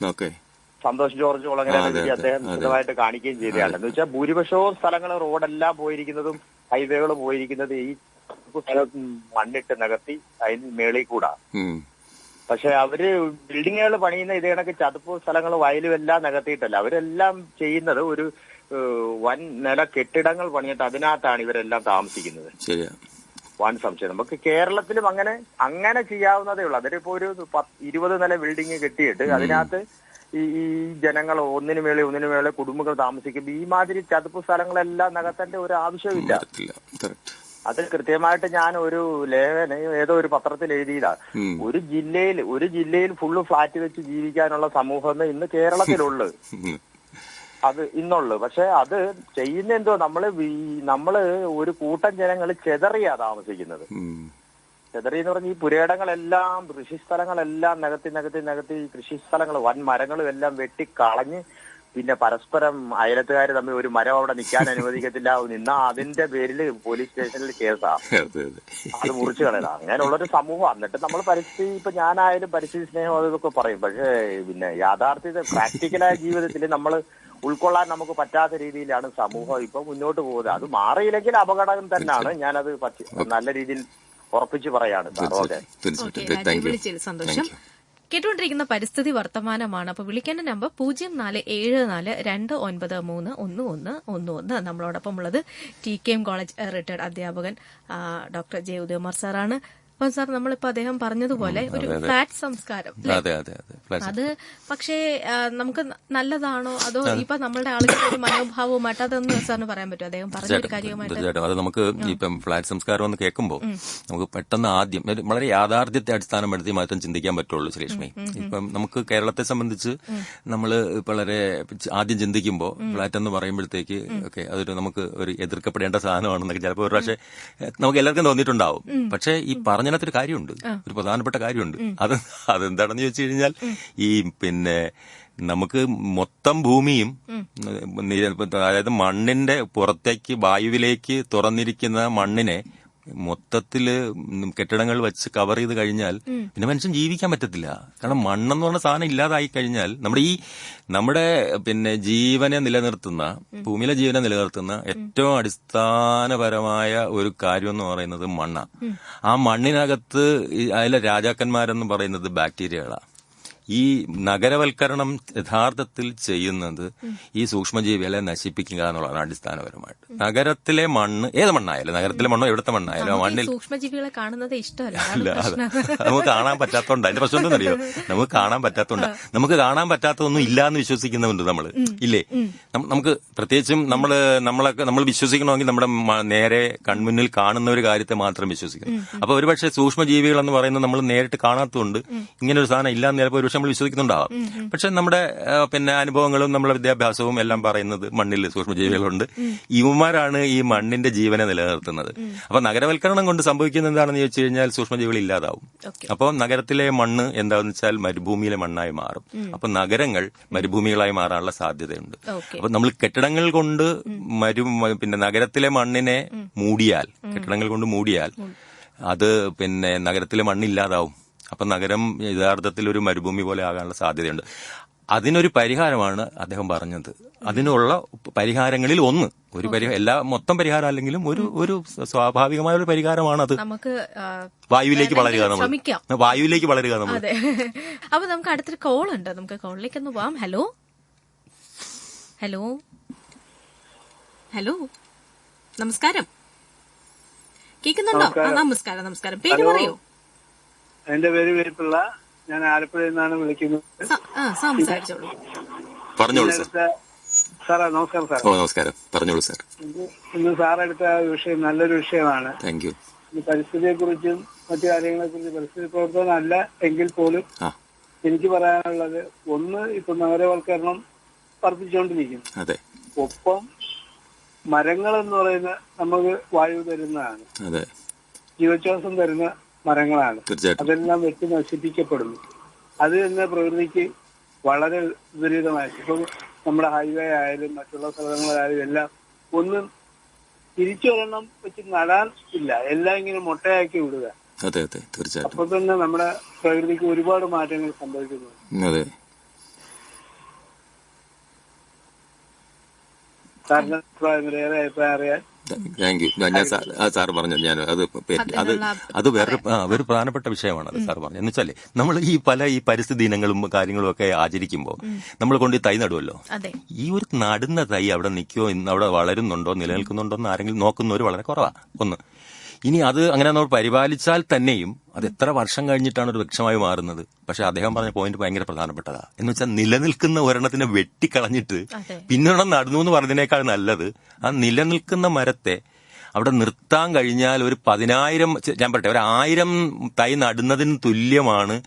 സന്തോഷ് ജോർജ് കുളങ്ങര അദ്ദേഹം വിശദമായിട്ട് കാണിക്കുകയും ചെയ്തതാണ്. എന്ന് വെച്ചാൽ ഭൂരിപക്ഷവും സ്ഥലങ്ങൾ റോഡെല്ലാം പോയിരിക്കുന്നതും ഹൈവേകൾ പോയിരിക്കുന്നത് ഈ മണ്ണിട്ട് നികത്തി അതിന് മേളിൽ കൂടാ. പക്ഷെ അവര് ബിൽഡിങ്ങുകൾ പണിയുന്ന ഇതേ കണക്ക് ചതുപ്പ് സ്ഥലങ്ങൾ വയലും എല്ലാം നികത്തിയിട്ടല്ല. അവരെല്ലാം ചെയ്യുന്നത് ഒരു വൻ നില കെട്ടിടങ്ങൾ പണിയിട്ട് അതിനകത്താണ് ഇവരെല്ലാം താമസിക്കുന്നത്. വൻ സംശയം. നമുക്ക് കേരളത്തിലും അങ്ങനെ ചെയ്യാവുന്നതേ ഉള്ളൂ. അതിലിപ്പോ ഒരു 20 നില ബിൽഡിംഗ് കെട്ടിയിട്ട് അതിനകത്ത് ഈ ജനങ്ങൾ ഒന്നിനു മേലെ കുടുംബങ്ങൾ താമസിക്കുമ്പോൾ ഈ മാതിരി ചതുപ്പ് സ്ഥലങ്ങളെല്ലാം നികത്തേണ്ട ഒരു ആവശ്യമില്ല. അത് കൃത്യമായിട്ട് ഞാൻ ഒരു ലേഖന ഏതോ ഒരു പത്രത്തിൽ എഴുതിയതാണ്. ഒരു ജില്ലയിൽ ഫുള്ള് ഫ്ലാറ്റ് വെച്ച് ജീവിക്കാനുള്ള സമൂഹം ഇന്ന് കേരളത്തിലുള്ളു. അത് ഇന്നുള്ളു. പക്ഷെ അത് ചെയ്യുന്ന എന്തോ നമ്മള് ഒരു കൂട്ടം ജനങ്ങൾ ചെതറിയാ താമസിക്കുന്നത്. ചെതറി എന്ന് പറഞ്ഞ ഈ പുരയിടങ്ങളെല്ലാം കൃഷിസ്ഥലങ്ങളെല്ലാം നികത്തി കൃഷിസ്ഥലങ്ങൾ വൻ മരങ്ങളും എല്ലാം വെട്ടിക്കളഞ്ഞ് പിന്നെ പരസ്പരം അയലത്തുകാർ തമ്മിൽ ഒരു മരം അവിടെ നിൽക്കാൻ അനുവദിക്കത്തില്ല. നിന്നാ അതിന്റെ പേരിൽ പോലീസ് സ്റ്റേഷനിൽ കേസാ. അത് മുറിച്ചു കളയല. അങ്ങനെയുള്ളൊരു സമൂഹം. എന്നിട്ട് നമ്മൾ പരിസ്ഥിതി, ഇപ്പൊ ഞാനായാലും പരിസ്ഥിതി സ്നേഹം അതൊക്കെ പറയും. പക്ഷേ പിന്നെ യാഥാർത്ഥ്യത പ്രാക്ടിക്കലായ ജീവിതത്തിൽ നമ്മൾ ഉൾക്കൊള്ളാൻ നമുക്ക് പറ്റാത്ത രീതിയിലാണ് സമൂഹം ഇപ്പൊ മുന്നോട്ട് പോകുന്നത്. അത് മാറിയില്ലെങ്കിൽ അപകടം തന്നെയാണ്. ഞാനത് നല്ല രീതിയിൽ ഉറപ്പിച്ചു പറയാണ്. സന്തോഷം. കേട്ടുകൊണ്ടിരിക്കുന്ന പരിസ്ഥിതി വർത്തമാനമാണ്. അപ്പൊ വിളിക്കേണ്ട നമ്പർ 0474293111. നമ്മളോടൊപ്പം ഉള്ളത് TKM കോളേജ് റിട്ടയർഡ് അധ്യാപകൻ ഡോക്ടർ ജെ ഉദയകുമാർ സാറാണ്. അപ്പൊ സാർ, നമ്മളിപ്പോ അദ്ദേഹം പറഞ്ഞതുപോലെ ഒരു ഫ്ലാറ്റ് സംസ്കാരം, അത് പക്ഷേ നമുക്ക് നല്ലതാണോ അതോ ഇപ്പൊ നമ്മളുടെ ആളുകളുടെ ഒരു മനോഭാവവുമായിട്ട് അതൊന്ന് സാറിന് പറയാൻ പറ്റും? അദ്ദേഹം പറഞ്ഞൊരു കാര്യമായിട്ട്. തീർച്ചയായിട്ടും. അത് നമുക്ക് ഇപ്പം ഫ്ലാറ്റ് സംസ്കാരം എന്ന് കേൾക്കുമ്പോൾ നമുക്ക് പെട്ടെന്ന് ആദ്യം വളരെ യാഥാർത്ഥ്യത്തെ അടിസ്ഥാനപ്പെടുത്തി മാത്രം ചിന്തിക്കാൻ പറ്റുള്ളൂ ശ്രീലക്ഷ്മി. ഇപ്പം നമുക്ക് കേരളത്തെ സംബന്ധിച്ച് നമ്മൾ വളരെ ആദ്യം ചിന്തിക്കുമ്പോൾ ഫ്ലാറ്റ് എന്ന് പറയുമ്പോഴത്തേക്ക് അതൊരു നമുക്ക് ഒരു എതിർക്കപ്പെടേണ്ട സാധനമാണെന്നൊക്കെ ചിലപ്പോൾ ഒരു പക്ഷേ നമുക്ക് എല്ലാവർക്കും തോന്നിയിട്ടുണ്ടാവും. പക്ഷേ ഈ പറഞ്ഞതിനകത്തൊരു കാര്യമുണ്ട്, ഒരു പ്രധാനപ്പെട്ട കാര്യമുണ്ട്. അതെന്താണെന്ന് ചോദിച്ചു കഴിഞ്ഞാൽ ഈ പിന്നെ നമുക്ക് മൊത്തം ഭൂമിയും, അതായത് മണ്ണിന്റെ പുറത്തേക്ക് വായുവിലേക്ക് തുറന്നിരിക്കുന്ന മണ്ണിനെ മൊത്തത്തില് കെട്ടിടങ്ങൾ വെച്ച് കവർ ചെയ്ത് കഴിഞ്ഞാൽ പിന്നെ മനുഷ്യൻ ജീവിക്കാൻ പറ്റത്തില്ല. കാരണം മണ്ണെന്ന് പറഞ്ഞ സാധനം ഇല്ലാതായി കഴിഞ്ഞാൽ നമ്മുടെ പിന്നെ ജീവനെ നിലനിർത്തുന്ന, ഭൂമിയിലെ ജീവനെ നിലനിർത്തുന്ന ഏറ്റവും അടിസ്ഥാനപരമായ ഒരു കാര്യം എന്ന് പറയുന്നത് മണ്ണാണ്. ആ മണ്ണിനകത്ത് അതിലെ രാജാക്കന്മാരെന്ന് പറയുന്നത് ബാക്ടീരിയകളാണ്. ഈ നഗരവൽക്കരണം യഥാർത്ഥത്തിൽ ചെയ്യുന്നത് ഈ സൂക്ഷ്മജീവികളെ നശിപ്പിക്കുക എന്നുള്ളതാണ് അടിസ്ഥാനപരമായിട്ട്. നഗരത്തിലെ മണ്ണ്, ഏത് മണ്ണായാലും, നഗരത്തിലെ മണ്ണോ എവിടുത്തെ മണ്ണായാലും, മണ്ണിൽ സൂക്ഷ്മജീവികളെ കാണുന്നത് ഇഷ്ടമല്ല. നമുക്ക് കാണാൻ പറ്റാത്തോണ്ടാ. അതിന്റെ പ്രശ്നം എന്താണെന്നറിയോ? നമുക്ക് കാണാൻ പറ്റാത്തോണ്ടാ. നമുക്ക് കാണാൻ പറ്റാത്തതൊന്നും ഇല്ല എന്ന് വിശ്വസിക്കുന്നവരുണ്ട് നമ്മൾ, ഇല്ലേ? നമുക്ക് പ്രത്യേകിച്ചും നമ്മൾ വിശ്വസിക്കണമെങ്കിൽ നമ്മുടെ നേരെ കൺമുന്നിൽ കാണുന്ന ഒരു കാര്യത്തെ മാത്രം വിശ്വസിക്കണം. അപ്പൊ ഒരുപക്ഷെ സൂക്ഷ്മജീവികൾ എന്ന് പറയുന്നത് നമ്മൾ നേരിട്ട് കാണാത്തതുകൊണ്ട് ഇങ്ങനെ ഒരു സാധനം ഇല്ലാന്ന് ചിലപ്പോൾ ഒരുപക്ഷെ നമ്മൾ വിശ്വസിക്കുന്നുണ്ടാവാം. പക്ഷെ നമ്മുടെ പിന്നെ അനുഭവങ്ങളും നമ്മുടെ വിദ്യാഭ്യാസവും എല്ലാം പറയുന്നത് മണ്ണിൽ സൂക്ഷ്മജീവികളുണ്ട്. ഇവന്മാരാണ് ഈ മണ്ണിന്റെ ജീവനെ നിലനിർത്തുന്നത്. അപ്പൊ നഗരവൽക്കരണം കൊണ്ട് സംഭവിക്കുന്നത് എന്താണെന്ന് ചോദിച്ചു കഴിഞ്ഞാൽ സൂക്ഷ്മജീവികൾ ഇല്ലാതാവും. അപ്പോൾ നഗരത്തിലെ മണ്ണ് എന്താണെന്ന് വെച്ചാൽ മരുഭൂമിയിലെ മണ്ണായി മാറും. അപ്പൊ നഗരങ്ങൾ മരുഭൂമികളായി മാറാനുള്ള സാധ്യതയുണ്ട്. അപ്പൊ നമ്മൾ കെട്ടിടങ്ങൾ കൊണ്ട് പിന്നെ നഗരത്തിലെ മണ്ണിനെ മൂടിയാൽ, കെട്ടിടങ്ങൾ കൊണ്ട് മൂടിയാൽ അത് പിന്നെ നഗരത്തിലെ മണ്ണില്ലാതാവും. അപ്പൊ നഗരം യഥാർത്ഥത്തിൽ ഒരു മരുഭൂമി പോലെ ആകാനുള്ള സാധ്യതയുണ്ട്. അതിനൊരു പരിഹാരമാണ് അദ്ദേഹം പറഞ്ഞത്. അതിനുള്ള പരിഹാരങ്ങളിൽ ഒന്ന്, മൊത്തം പരിഹാരം അല്ലെങ്കിലും ഒരു സ്വാഭാവികമായ ഒരു പരിഹാരമാണത്. നമുക്ക് വായുവിലേക്ക് വളരുക, വായുവിലേക്ക് വളരുക നമ്മൾ. അപ്പൊ നമുക്ക് അടുത്തൊരു കോൾ ഉണ്ട്, നമുക്ക് കോളിലേക്ക് ഒന്ന് പോവാം. ഹലോ ഹലോ ഹലോ, നമസ്കാരം. കേൾക്കുന്നുണ്ടോ? നമസ്കാരം. പേര് പറയൂ. എന്റെ പേര് വേരിപ്പിള്ള. ഞാൻ ആലപ്പുഴയിൽ നിന്നാണ് വിളിക്കുന്നത്. സംസാരിച്ചോളൂ. പറഞ്ഞോളൂ സാറേ. നമസ്കാരം സാർ. നമസ്കാരം, പറഞ്ഞോളൂ സാർ. ഇന്ന് സാറെടുത്ത വിഷയം നല്ലൊരു വിഷയമാണ്. Thank you. പരിസ്ഥിതിയെ കുറിച്ചും മറ്റു കാര്യങ്ങളെ കുറിച്ച്, പരിസ്ഥിതി പ്രവർത്തനം അല്ല എങ്കിൽ പോലും എനിക്ക് പറയാനുള്ളത്, ഒന്ന്, ഇപ്പൊ നഗരവൽക്കരണം വർദ്ധിച്ചുകൊണ്ടിരിക്കുന്നു. അതെ. ഒപ്പം മരങ്ങൾ എന്ന് പറയുന്ന നമുക്ക് വായു തരുന്നതാണ്, ജീവശ്വാസം തരുന്ന മരങ്ങളാണ്. അതെല്ലാം വെട്ടി നശിപ്പിക്കപ്പെടുന്നു. അത് തന്നെ പ്രകൃതിക്ക് വളരെ വിപരീതമായി. ഇപ്പം നമ്മുടെ ഹൈവേ ആയാലും മറ്റുള്ള സ്ഥലങ്ങളായാലും എല്ലാം ഒന്നും തിരിച്ചൊരെണ്ണം വെച്ച് നടാൻ ഇല്ല, എല്ലാം ഇങ്ങനെ മുട്ടയാക്കി വിടുക. അപ്പൊ തന്നെ നമ്മുടെ പ്രകൃതിക്ക് ഒരുപാട് മാറ്റങ്ങൾ സംഭവിക്കുന്നു. സാറിന്റെ അഭിപ്രായം അറിയാൻ താങ്ക് യു. ഞാൻ സാർ പറഞ്ഞു, ഞാൻ അത് വേറെ ഒരു പ്രധാനപ്പെട്ട വിഷയമാണ് അത് സാർ പറഞ്ഞു. എന്ന് വെച്ചാല് നമ്മൾ ഈ പരിസ്ഥിതി ദിനങ്ങളും കാര്യങ്ങളും ഒക്കെ ആചരിക്കുമ്പോൾ നമ്മൾ കൊണ്ട് തൈ നടുമല്ലോ. ഈ ഒരു നടുന്ന തൈ അവിടെ നിൽക്കുകയോ അവിടെ വളരുന്നുണ്ടോ നിലനിൽക്കുന്നുണ്ടോ എന്ന് ആരെങ്കിലും നോക്കുന്നവർ വളരെ കുറവാണ്. ഒന്ന്, ഇനി അത് അങ്ങനെ നമ്മൾ പരിപാലിച്ചാൽ തന്നെയും അത് എത്ര വർഷം കഴിഞ്ഞിട്ടാണ് ഒരു വൃക്ഷമായി മാറുന്നത്. പക്ഷെ അദ്ദേഹം പറഞ്ഞ പോയിന്റ് ഭയങ്കര പ്രധാനപ്പെട്ടതാ. എന്ന് വെച്ചാൽ നിലനിൽക്കുന്ന ഒരെണ്ണത്തിനെ വെട്ടിക്കളഞ്ഞിട്ട് പിന്നൊരെണ്ണം നടന്നു എന്ന് പറഞ്ഞതിനേക്കാൾ നല്ലത് ആ നിലനിൽക്കുന്ന മരത്തെ അവിടെ നിർത്താൻ കഴിഞ്ഞാൽ ഒരു 10,000 ഞാൻ പറയട്ടെ, 1,000 തൈ നടുന്നതിന് തുല്യമാണ്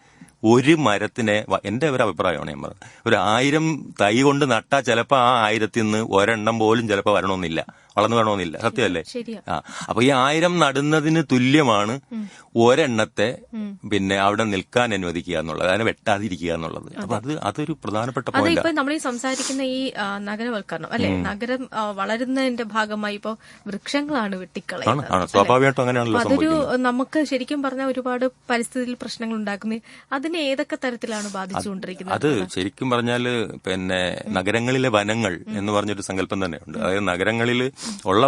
ഒരു മരത്തിനെ. എന്റെ ഒരു അഭിപ്രായമാണ് ഞാൻ പറഞ്ഞത്. 1,000 തൈ കൊണ്ട് നട്ടാൽ ചിലപ്പോൾ ആ 1000-ൽ ഒരെണ്ണം പോലും ചിലപ്പോൾ വരണമെന്നില്ല, വളർന്നു വേണമെന്നില്ല. സത്യമല്ലേ? അപ്പൊ ഈ 1000 നടുന്നതിന് തുല്യമാണ് ഒരെണ്ണത്തെ പിന്നെ അവിടെ നിൽക്കാൻ അനുവദിക്കുക എന്നുള്ളത്, അതിനെ വെട്ടാതിരിക്കുക എന്നുള്ളത്. അപ്പൊ അതൊരു പ്രധാനപ്പെട്ട പോയിന്റ്. ഇപ്പൊ നമ്മൾ ഈ സംസാരിക്കുന്ന ഈ നഗരവൽക്കരണം അല്ലെ, നഗരം വളരുന്നതിന്റെ ഭാഗമായി ഇപ്പോ വൃക്ഷങ്ങളാണ് വെട്ടിക്കളയുന്നത്. സ്വാഭാവികമായിട്ടും അങ്ങനെയാണല്ലോ. അതൊരു നമുക്ക് ശരിക്കും പറഞ്ഞാൽ ഒരുപാട് പരിസ്ഥിതിയിൽ പ്രശ്നങ്ങൾ ഉണ്ടാക്കുന്നത്. അതിനെ ഏതൊക്കെ തരത്തിലാണ് ബാധിച്ചുകൊണ്ടിരിക്കുന്നത്? അത് ശരിക്കും പറഞ്ഞാല് പിന്നെ നഗരങ്ങളിലെ വനങ്ങൾ എന്ന് പറഞ്ഞൊരു സങ്കല്പം തന്നെയുണ്ട്. അതായത് നഗരങ്ങളിൽ ഉള്ള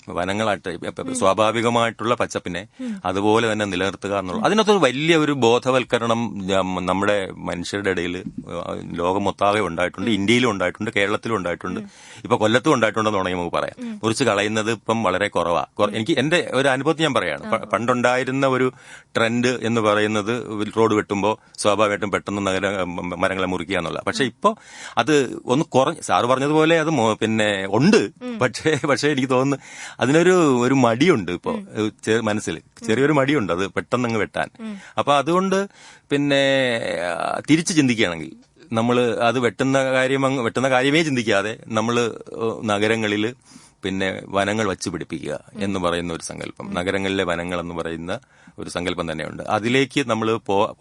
വനങ്ങളായിട്ട് സ്വാഭാവികമായിട്ടുള്ള പച്ചപ്പിനെ അതുപോലെ തന്നെ നിലനിർത്തുക എന്നുള്ളത്. അതിനകത്തൊരു വലിയ ഒരു ബോധവൽക്കരണം നമ്മുടെ മനുഷ്യരുടെ ഇടയിൽ ലോകമൊത്താകെ ഉണ്ടായിട്ടുണ്ട്. ഇന്ത്യയിലും ഉണ്ടായിട്ടുണ്ട്, കേരളത്തിലും ഉണ്ടായിട്ടുണ്ട്, ഇപ്പൊ കൊല്ലത്തും ഉണ്ടായിട്ടുണ്ടെന്ന് വേണമെങ്കിൽ നമുക്ക് പറയാം. മുറിച്ച് കളയുന്നത് ഇപ്പം വളരെ കുറവാണ്. എനിക്ക് എന്റെ ഒരു അനുഭവത്തിൽ ഞാൻ പറയാണ്, പണ്ടുണ്ടായിരുന്ന ഒരു ട്രെൻഡ് എന്ന് പറയുന്നത് റോഡ് വെട്ടുമ്പോൾ സ്വാഭാവികമായിട്ടും പെട്ടെന്ന് മരങ്ങളെ മുറിക്കുക എന്നുള്ള. പക്ഷെ ഇപ്പൊ അത് ഒന്ന് സാറ് പറഞ്ഞതുപോലെ അത് പിന്നെ ഉണ്ട്. പക്ഷേ എനിക്ക് തോന്നുന്നു അതിനൊരു മടിയുണ്ട് ഇപ്പോ മനസ്സിൽ, ചെറിയൊരു മടിയുണ്ട് അത് പെട്ടെന്ന് വെട്ടാൻ. അപ്പൊ അതുകൊണ്ട് പിന്നെ തിരിച്ച് ചിന്തിക്കുകയാണെങ്കിൽ നമ്മൾ അത് വെട്ടുന്ന കാര്യമേ ചിന്തിക്കാതെ നമ്മൾ നഗരങ്ങളിൽ പിന്നെ വനങ്ങൾ വച്ചു പിടിപ്പിക്കുക എന്ന് പറയുന്ന ഒരു സങ്കല്പം, നഗരങ്ങളിലെ വനങ്ങൾ എന്ന് പറയുന്ന ഒരു സങ്കല്പം തന്നെയുണ്ട്. അതിലേക്ക് നമ്മൾ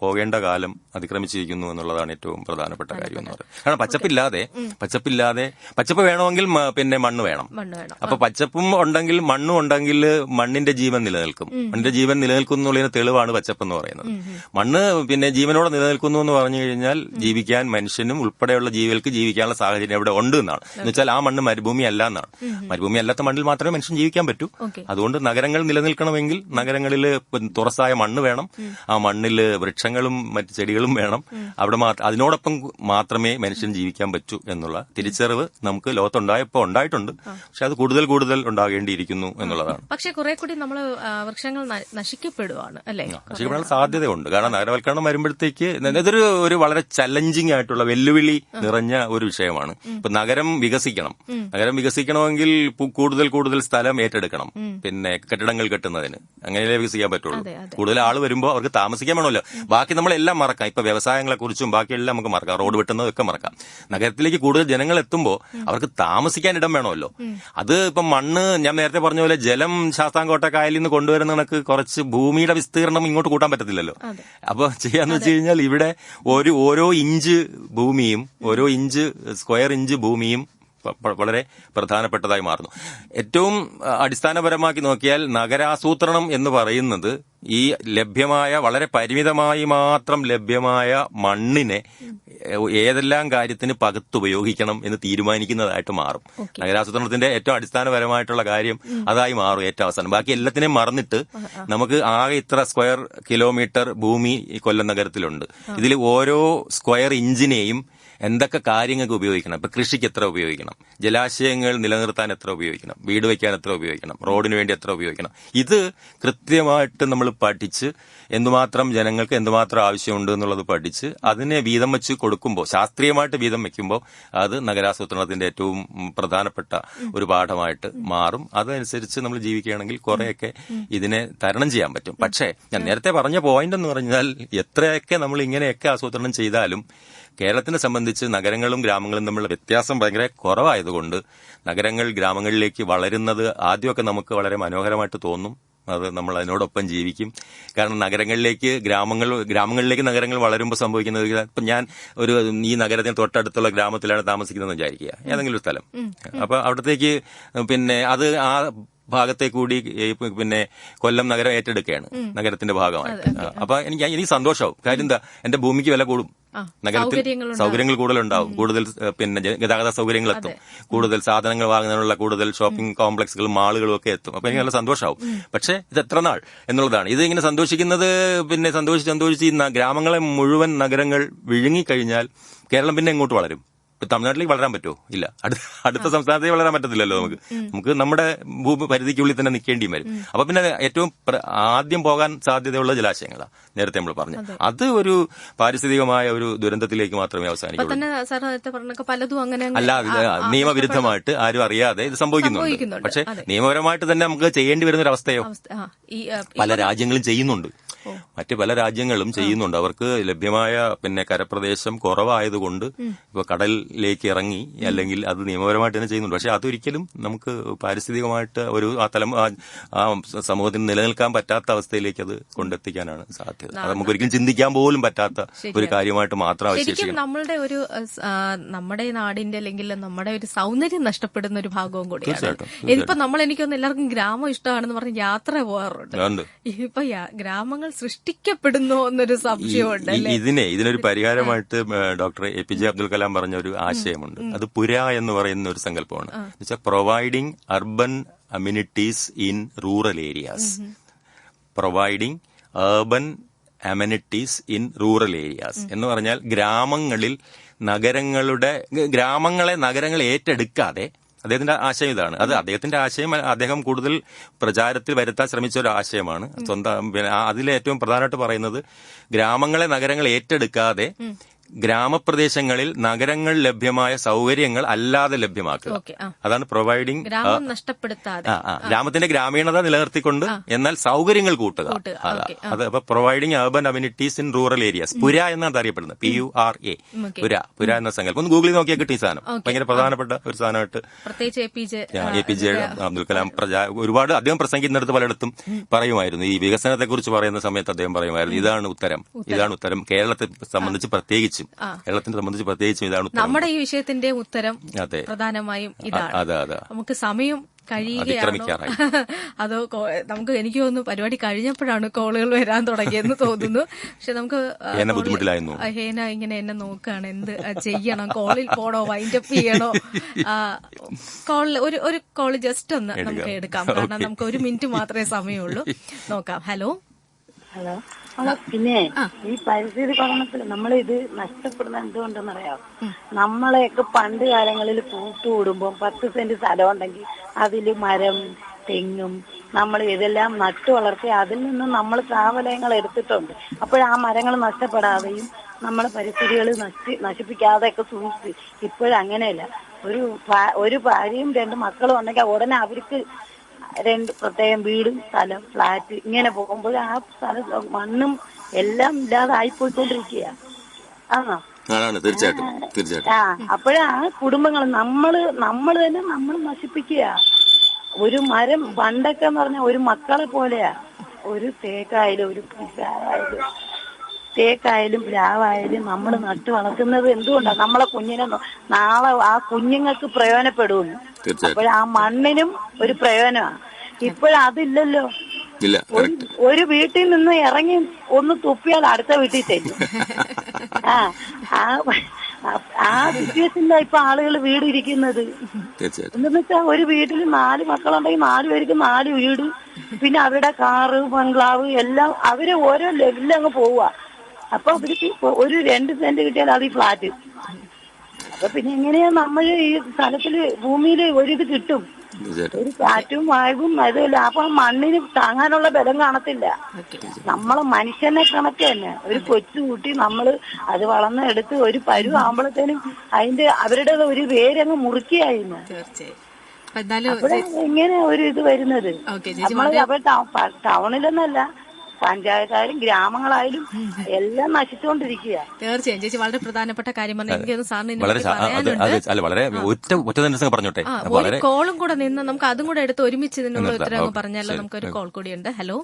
പോകേണ്ട കാലം അതിക്രമിച്ചിരിക്കുന്നു എന്നുള്ളതാണ് ഏറ്റവും പ്രധാനപ്പെട്ട കാര്യം എന്ന് പറയുന്നത്. കാരണം പച്ചപ്പ് വേണമെങ്കിൽ പിന്നെ മണ്ണ് വേണം. അപ്പൊ പച്ചപ്പും ഉണ്ടെങ്കിൽ മണ്ണും ഉണ്ടെങ്കിൽ മണ്ണിന്റെ ജീവൻ നിലനിൽക്കും. മണ്ണിന്റെ ജീവൻ നിലനിൽക്കുന്നു എന്നുള്ളതിന് തെളിവാണ് പച്ചപ്പ് എന്ന് പറയുന്നത്. മണ്ണ് പിന്നെ ജീവനോടെ നിലനിൽക്കുന്നു എന്ന് പറഞ്ഞു കഴിഞ്ഞാൽ ജീവിക്കാൻ മനുഷ്യനും ഉൾപ്പെടെയുള്ള ജീവികൾക്ക് ജീവിക്കാനുള്ള സാഹചര്യം അവിടെ ഉണ്ട് എന്നാണ്. എന്ന് വെച്ചാൽ ആ മണ്ണ് മരുഭൂമി അല്ല എന്നാണ്. മരുഭൂമി അല്ലാത്ത മണ്ണിൽ മാത്രമേ മനുഷ്യൻ ജീവിക്കാൻ പറ്റൂ. അതുകൊണ്ട് നഗരങ്ങൾ നിലനിൽക്കണമെങ്കിൽ നഗരങ്ങളിൽ തുറസായ മണ്ണ് വേണം. ആ മണ്ണിൽ വൃക്ഷങ്ങളും മറ്റ് ചെടികളും വേണം. അവിടെ അതിനോടൊപ്പം മാത്രമേ മനുഷ്യൻ ജീവിക്കാൻ പറ്റൂ എന്നുള്ള തിരിച്ചറിവ് നമുക്ക് ലോകത്തുണ്ടായപ്പോ ഉണ്ടായിട്ടുണ്ട്. പക്ഷെ അത് കൂടുതൽ ഉണ്ടാകേണ്ടിയിരിക്കുന്നു എന്നുള്ളതാണ്. പക്ഷെ കുറെ കൂടി നമ്മൾ വൃക്ഷങ്ങൾ നശിക്കപ്പെടുവാണ് അല്ലേ? നശിക്കപ്പെടാൻ സാധ്യതയുണ്ട്. കാരണം നഗരവൽക്കരണം വരുമ്പോഴത്തേക്ക് ഇതൊരു വളരെ ചലഞ്ചിങ് ആയിട്ടുള്ള വെല്ലുവിളി നിറഞ്ഞ ഒരു വിഷയമാണ്. ഇപ്പൊ നഗരം വികസിക്കണമെങ്കിൽ കൂടുതൽ സ്ഥലം ഏറ്റെടുക്കണം. പിന്നെ കെട്ടിടങ്ങൾ കെട്ടുന്നതിന് അങ്ങനെയല്ലേ വികസിക്കാൻ പറ്റുള്ളൂ. കൂടുതൽ ആൾ വരുമ്പോൾ അവർക്ക് താമസിക്കാൻ വേണമല്ലോ. ബാക്കി നമ്മളെല്ലാം മറക്കാം. ഇപ്പൊ വ്യവസായങ്ങളെ കുറിച്ചും ബാക്കിയെല്ലാം നമുക്ക് മറക്കാം, റോഡ് വെട്ടുന്നതൊക്കെ മറക്കാം. നഗരത്തിലേക്ക് കൂടുതൽ ജനങ്ങൾ എത്തുമ്പോൾ അവർക്ക് താമസിക്കാൻ ഇടം വേണമല്ലോ. അത് ഇപ്പം മണ്ണ്, ഞാൻ നേരത്തെ പറഞ്ഞ പോലെ ജലം ശാസ്താംകോട്ട കായലിൽ നിന്ന് കൊണ്ടുവരുന്ന കണക്ക് കുറച്ച് ഭൂമിയുടെ വിസ്തീർണം ഇങ്ങോട്ട് കൂട്ടാൻ പറ്റത്തില്ലല്ലോ. അപ്പൊ ചെയ്യാന്ന് വെച്ച് കഴിഞ്ഞാൽ ഇവിടെ ഓരോ ഇഞ്ച് ഭൂമിയും, ഓരോ സ്ക്വയർ ഇഞ്ച് ഭൂമിയും വളരെ പ്രധാനപ്പെട്ടതായി മാറുന്നു. ഏറ്റവും അടിസ്ഥാനപരമാക്കി നോക്കിയാൽ നഗരാസൂത്രണം എന്ന് പറയുന്നത് ഈ വളരെ പരിമിതമായി മാത്രം ലഭ്യമായ മണ്ണിനെ ഏതെല്ലാം കാര്യത്തിന് പകുത്തുപയോഗിക്കണം എന്ന് തീരുമാനിക്കുന്നതായിട്ട് മാറും. നഗരാസൂത്രണത്തിന്റെ ഏറ്റവും അടിസ്ഥാനപരമായിട്ടുള്ള കാര്യം അതായി മാറും ഏറ്റവും അവസാനം. ബാക്കി എല്ലാത്തിനെയും മറന്നിട്ട് നമുക്ക് ആകെ ഇത്ര സ്ക്വയർ കിലോമീറ്റർ ഭൂമി കൊല്ലം നഗരത്തിലുണ്ട്. ഇതിൽ ഓരോ സ്ക്വയർ ഇഞ്ചിനെയും എന്തൊക്കെ കാര്യങ്ങൾക്ക് ഉപയോഗിക്കണം. ഇപ്പൊ കൃഷിക്ക് എത്ര ഉപയോഗിക്കണം, ജലാശയങ്ങൾ നിലനിർത്താൻ എത്ര ഉപയോഗിക്കണം, വീട് വയ്ക്കാൻ എത്ര ഉപയോഗിക്കണം, റോഡിന് വേണ്ടി എത്ര ഉപയോഗിക്കണം, ഇത് കൃത്യമായിട്ട് നമ്മൾ പഠിച്ച് എന്തുമാത്രം ജനങ്ങൾക്ക് എന്തുമാത്രം ആവശ്യമുണ്ട് എന്നുള്ളത് പഠിച്ച് അതിനെ വീതം വെച്ച് കൊടുക്കുമ്പോൾ, ശാസ്ത്രീയമായിട്ട് വീതം വെക്കുമ്പോൾ അത് നഗരാസൂത്രണത്തിന്റെ ഏറ്റവും പ്രധാനപ്പെട്ട ഒരു പാഠമായിട്ട് മാറും. അതനുസരിച്ച് നമ്മൾ ജീവിക്കുകയാണെങ്കിൽ കുറെയൊക്കെ ഇതിനെ തരണം ചെയ്യാൻ പറ്റും. പക്ഷേ ഞാൻ നേരത്തെ പറഞ്ഞ പോയിന്റ് എന്ന് പറഞ്ഞാൽ എത്രയൊക്കെ നമ്മൾ ഇങ്ങനെയൊക്കെ ആസൂത്രണം ചെയ്താലും കേരളത്തിനെ സംബന്ധിച്ച് നഗരങ്ങളും ഗ്രാമങ്ങളും തമ്മിലുള്ള വ്യത്യാസം ഭയങ്കര കുറവായതുകൊണ്ട് നഗരങ്ങൾ ഗ്രാമങ്ങളിലേക്ക് വളരുന്നത് ആദ്യമൊക്കെ നമുക്ക് വളരെ മനോഹരമായിട്ട് തോന്നും. അത് നമ്മൾ അതിനോടൊപ്പം ജീവിക്കും. കാരണം ഗ്രാമങ്ങളിലേക്ക് നഗരങ്ങൾ വളരുമ്പോൾ സംഭവിക്കുന്നത്, ഇപ്പം ഞാൻ ഈ നഗരത്തിന് തൊട്ടടുത്തുള്ള ഗ്രാമത്തിലാണ് താമസിക്കുന്നതെന്ന് വിചാരിക്കുക, ഏതെങ്കിലും ഒരു സ്ഥലം. അപ്പൊ അവിടത്തേക്ക് പിന്നെ അത് ആ ഭാഗത്തെ കൂടി പിന്നെ കൊല്ലം നഗരം ഏറ്റെടുക്കുകയാണ് നഗരത്തിന്റെ ഭാഗമായിട്ട്. അപ്പൊ എനിക്ക് സന്തോഷമാവും. കാര്യം എന്താ, എന്റെ ഭൂമിക്ക് വില കൂടും. നഗരത്തിൽ സൗകര്യങ്ങൾ കൂടുതലുണ്ടാവും, കൂടുതൽ പിന്നെ ഗതാഗത സൗകര്യങ്ങൾ എത്തും, കൂടുതൽ സാധനങ്ങൾ വാങ്ങുന്നതിനുള്ള കൂടുതൽ ഷോപ്പിംഗ് കോംപ്ലക്സുകളും മാളുകളും ഒക്കെ എത്തും. അപ്പൊ എനിക്ക് നല്ല സന്തോഷമാവും. പക്ഷെ ഇത് എത്ര നാൾ എന്നുള്ളതാണ്. ഇത് ഇങ്ങനെ സന്തോഷിക്കുന്നത് പിന്നെ സന്തോഷിച്ച് ഈ ഗ്രാമങ്ങളെ മുഴുവൻ നഗരങ്ങൾ വിഴുങ്ങിക്കഴിഞ്ഞാൽ കേരളം പിന്നെ എങ്ങോട്ട് വളരും? തമിഴ്നാട്ടിലേക്ക് വളരാൻ പറ്റുമോ? ഇല്ല. അടുത്ത സംസ്ഥാനത്തേക്ക് വളരാൻ പറ്റത്തില്ലല്ലോ. നമുക്ക് നമ്മുടെ ഭൂപരിധിക്കുള്ളിൽ തന്നെ നിൽക്കേണ്ടിയും വരും. അപ്പൊ പിന്നെ ഏറ്റവും ആദ്യം പോകാൻ സാധ്യതയുള്ള ജലാശയങ്ങളാണ് നേരത്തെ നമ്മൾ പറഞ്ഞു. അത് ഒരു പാരിസ്ഥിതികമായ ഒരു ദുരന്തത്തിലേക്ക് മാത്രമേ അവസാനിക്കുള്ളൂ. അല്ല, നിയമവിരുദ്ധമായിട്ട് ആരും അറിയാതെ ഇത് സംഭവിക്കുന്നുണ്ട്. പക്ഷെ നിയമപരമായിട്ട് തന്നെ നമുക്ക് ചെയ്യേണ്ടി വരുന്ന ഒരു അവസ്ഥയോ പല രാജ്യങ്ങളും ചെയ്യുന്നുണ്ട്. മറ്റ് പല രാജ്യങ്ങളും ചെയ്യുന്നുണ്ട്. അവർക്ക് ലഭ്യമായ പിന്നെ കരപ്രദേശം കുറവായതുകൊണ്ട് ഇപ്പൊ കടലിലേക്ക് ഇറങ്ങി അല്ലെങ്കിൽ അത് നിയമപരമായിട്ട് തന്നെ ചെയ്യുന്നുണ്ട്. പക്ഷെ അതൊരിക്കലും നമുക്ക് പാരിസ്ഥിതികമായിട്ട് ഒരു ആ സമൂഹത്തിന് നിലനിൽക്കാൻ പറ്റാത്ത അവസ്ഥയിലേക്ക് അത് കൊണ്ടെത്തിക്കാനാണ് സാധ്യത. അത് നമുക്ക് ഒരിക്കലും ചിന്തിക്കാൻ പോലും പറ്റാത്ത ഒരു കാര്യമായിട്ട് മാത്രം അവശേഷിക്കും. നമ്മുടെ നാടിന്റെ അല്ലെങ്കിൽ നമ്മുടെ ഒരു സൗന്ദര്യം നഷ്ടപ്പെടുന്ന ഒരു ഭാഗവും കൂടിയാണ്. ഇതിപ്പോ എനിക്കൊന്ന് എല്ലാവർക്കും ഗ്രാമം ഇഷ്ടമാണെന്ന് പറഞ്ഞ് യാത്ര പോകാറുണ്ട്. ഇപ്പൊ ഗ്രാമങ്ങൾ സൃഷ്ടിക്കപ്പെടുന്നു എന്നൊരു സംശയമുണ്ട്. ഇതിനൊരു പരിഹാരമായിട്ട് ഡോക്ടർ APJ അബ്ദുൽ കലാം പറഞ്ഞ ഒരു ആശയമുണ്ട്. അത് പുര എന്ന് പറയുന്ന ഒരു സങ്കല്പമാണ്. എന്നുവെച്ചാൽ providing urban amenities in rural areas. Providing urban amenities in rural areas എന്ന് പറഞ്ഞാൽ ഗ്രാമങ്ങളെ നഗരങ്ങൾ ഏറ്റെടുക്കാതെ, അദ്ദേഹത്തിന്റെ ആശയം ഇതാണ്. അത് അദ്ദേഹത്തിന്റെ ആശയം അദ്ദേഹം കൂടുതൽ പ്രചാരത്തിൽ വരുത്താൻ ശ്രമിച്ച ഒരു ആശയമാണ്. അതിലേറ്റവും പ്രധാനമായിട്ട് പറയുന്നത് ഗ്രാമങ്ങളെ നഗരങ്ങൾ ഏറ്റെടുക്കാതെ ഗ്രാമപ്രദേശങ്ങളിൽ നഗരങ്ങൾ ലഭ്യമായ സൗകര്യങ്ങൾ അല്ലാതെ ലഭ്യമാക്കുക. അതാണ് പ്രൊവൈഡിങ്. ഗ്രാമത്തിന്റെ ഗ്രാമീണത നിലനിർത്തിക്കൊണ്ട് എന്നാൽ സൗകര്യങ്ങൾ കൂട്ടുക. അത് അപ്പൊ providing urban amenities in rural areas. പുര എന്നാണ് അറിയപ്പെടുന്നത്. PURA. പുര എന്ന സങ്കല്പം ഒന്ന് ഗൂഗിളിൽ നോക്കിയാൽ കിട്ടിയ സാധനം. ഭയങ്കര പ്രധാനപ്പെട്ട ഒരു സാധനമായിട്ട് APJ അബ്ദുൽ കലാം ഒരുപാട് അദ്ദേഹം പ്രസംഗിക്കുന്നിടത്ത് പലയിടത്തും പറയുമായിരുന്നു. ഈ വികസനത്തെ കുറിച്ച് പറയുന്ന സമയത്ത് അദ്ദേഹം പറയുമായിരുന്നു, ഇതാണ് ഉത്തരം. കേരളത്തെ സംബന്ധിച്ച് പ്രത്യേകിച്ചും ഇതാണ് ഉത്തരം. നമ്മുടെ ഈ വിഷയത്തിന്റെ ഉത്തരം പ്രധാനമായും ഇതാണ്. നമുക്ക് സമയം കഴിയുകയാണോ അതോ എനിക്ക് തോന്നുന്നു പരിപാടി കഴിഞ്ഞപ്പോഴാണ് കോളുകൾ വരാൻ തുടങ്ങിയെന്ന് തോന്നുന്നു. പക്ഷെ നമുക്ക് ഹേന ഇങ്ങനെ എന്നെ നോക്കുകയാണ്, എന്ത് ചെയ്യണം, കോളിൽ പോണോ, വൈൻഡപ്പ് ചെയ്യണോ? ഒരു കോള് ജസ്റ്റ് ഒന്ന് നമുക്ക് എടുക്കാം, കാരണം നമുക്ക് 1 മിനിറ്റ് മാത്രമേ സമയമുള്ളൂ. നോക്കാം. ഹലോ. പിന്നെ ഈ പരിസ്ഥിതി പഠനത്തിൽ നമ്മളിത് നഷ്ടപ്പെടുന്ന എന്തുകൊണ്ടെന്നറിയാം? നമ്മളെയൊക്കെ പണ്ട് കാലങ്ങളിൽ കൂട്ടുകൂടുമ്പോൾ 10 സെന്റ് സ്ഥലം ഉണ്ടെങ്കിൽ അതിൽ മരം, തെങ്ങും നമ്മൾ ഇതെല്ലാം നട്ടു വളർത്തി അതിൽ നിന്ന് നമ്മൾ കാവലയങ്ങൾ എടുത്തിട്ടുണ്ട്. അപ്പോഴാ മരങ്ങൾ നഷ്ടപ്പെടാതെയും നമ്മളെ പരിസ്ഥിതികൾ നശിപ്പിക്കാതെയൊക്കെ സൂക്ഷിച്ചു. ഇപ്പോഴങ്ങനെയല്ല. ഒരു ഭാര്യയും 2 മക്കളും ഉണ്ടെങ്കിൽ ഉടനെ അവർക്ക് 2 പ്രത്യേകം വീടും സ്ഥലം, ഫ്ലാറ്റ് ഇങ്ങനെ പോകുമ്പോൾ ആ സ്ഥലം മണ്ണും എല്ലാം ഇല്ലാതെ ആയിപ്പോയിക്കൊണ്ടിരിക്കുക. ആണോ? തീർച്ചയായിട്ടും. അപ്പോഴാ കുടുംബങ്ങൾ നമ്മൾ തന്നെ നമ്മൾ നശിപ്പിക്കുക. ഒരു മരം പണ്ടൊക്കെ എന്ന് പറഞ്ഞാൽ ഒരു മക്കളെ പോലെയാ. ഒരു തേക്കായാലും പ്ലാവായാലും നമ്മൾ നട്ടു വളർത്തുന്നത് എന്തുകൊണ്ടാണ്? നമ്മളെ കുഞ്ഞിനെ നാളെ ആ കുഞ്ഞുങ്ങൾക്ക് പ്രയോജനപ്പെടുള്ളൂ. അപ്പോൾ ആ മണ്ണിനും ഒരു പ്രയോജനമാണ്. ഇപ്പോഴതില്ലല്ലോ. ഒരു വീട്ടിൽ നിന്ന് ഇറങ്ങി ഒന്ന് തുപ്പിയാൽ അടുത്ത വീട്ടിൽ ചെല്ലും. ആ സിറ്റുവേഷനിലാ ഇപ്പൊ ആളുകൾ വീട് ഇരിക്കുന്നത്. എന്തെന്ന് വെച്ചാൽ ഒരു വീട്ടിൽ 4 മക്കളുണ്ടെങ്കിൽ 4 പേർക്ക് 4 വീട്, പിന്നെ അവരുടെ കാറ്, ബംഗ്ലാവ് എല്ലാം അവര് ഓരോ ലെവലിൽ അങ്ങ് പോവുക. അപ്പൊ അവർക്ക് ഒരു 2 സെന്റ് കിട്ടിയാൽ അത് ഈ ഫ്ലാറ്റ്. അപ്പൊ പിന്നെ എങ്ങനെയാ നമ്മൾ ഈ സ്ഥലത്തില് ഭൂമിയില് ഒരിത് കിട്ടും? ഒരു കാറ്റും വായുവും അതുമല്ല. അപ്പൊ മണ്ണിന് താങ്ങാനുള്ള ബലം കാണത്തില്ല. നമ്മളെ മനുഷ്യനെ കണക്ക് തന്നെ ഒരു കൊച്ചുകൂട്ടി നമ്മള് അത് വളർന്നെടുത്ത് ഒരു പരുവാകുമ്പോഴത്തേനും അവരുടെ ഒരു വേരങ്ങ് മുറുക്കിയായിരുന്നു. അപ്പോഴാ ഇങ്ങനെ ഒരു ഇത് വരുന്നത്. നമ്മൾ ടൗണിലൊന്നല്ല, പഞ്ചായത്തായാലും ഗ്രാമങ്ങളായാലും എല്ലാം നശിച്ചുകൊണ്ടിരിക്കുക. തീർച്ചയായും ചേച്ചി വളരെ പ്രധാനപ്പെട്ട കാര്യം ഒരു കോളും കൂടെ നിന്ന് നമുക്ക് അതും കൂടെ എടുത്ത് ഒരുമിച്ച് ഇതിനുള്ള ഉത്തരം പറഞ്ഞാലോ. നമുക്കൊരു കോൾ കൂടിയുണ്ട്. ഹലോ.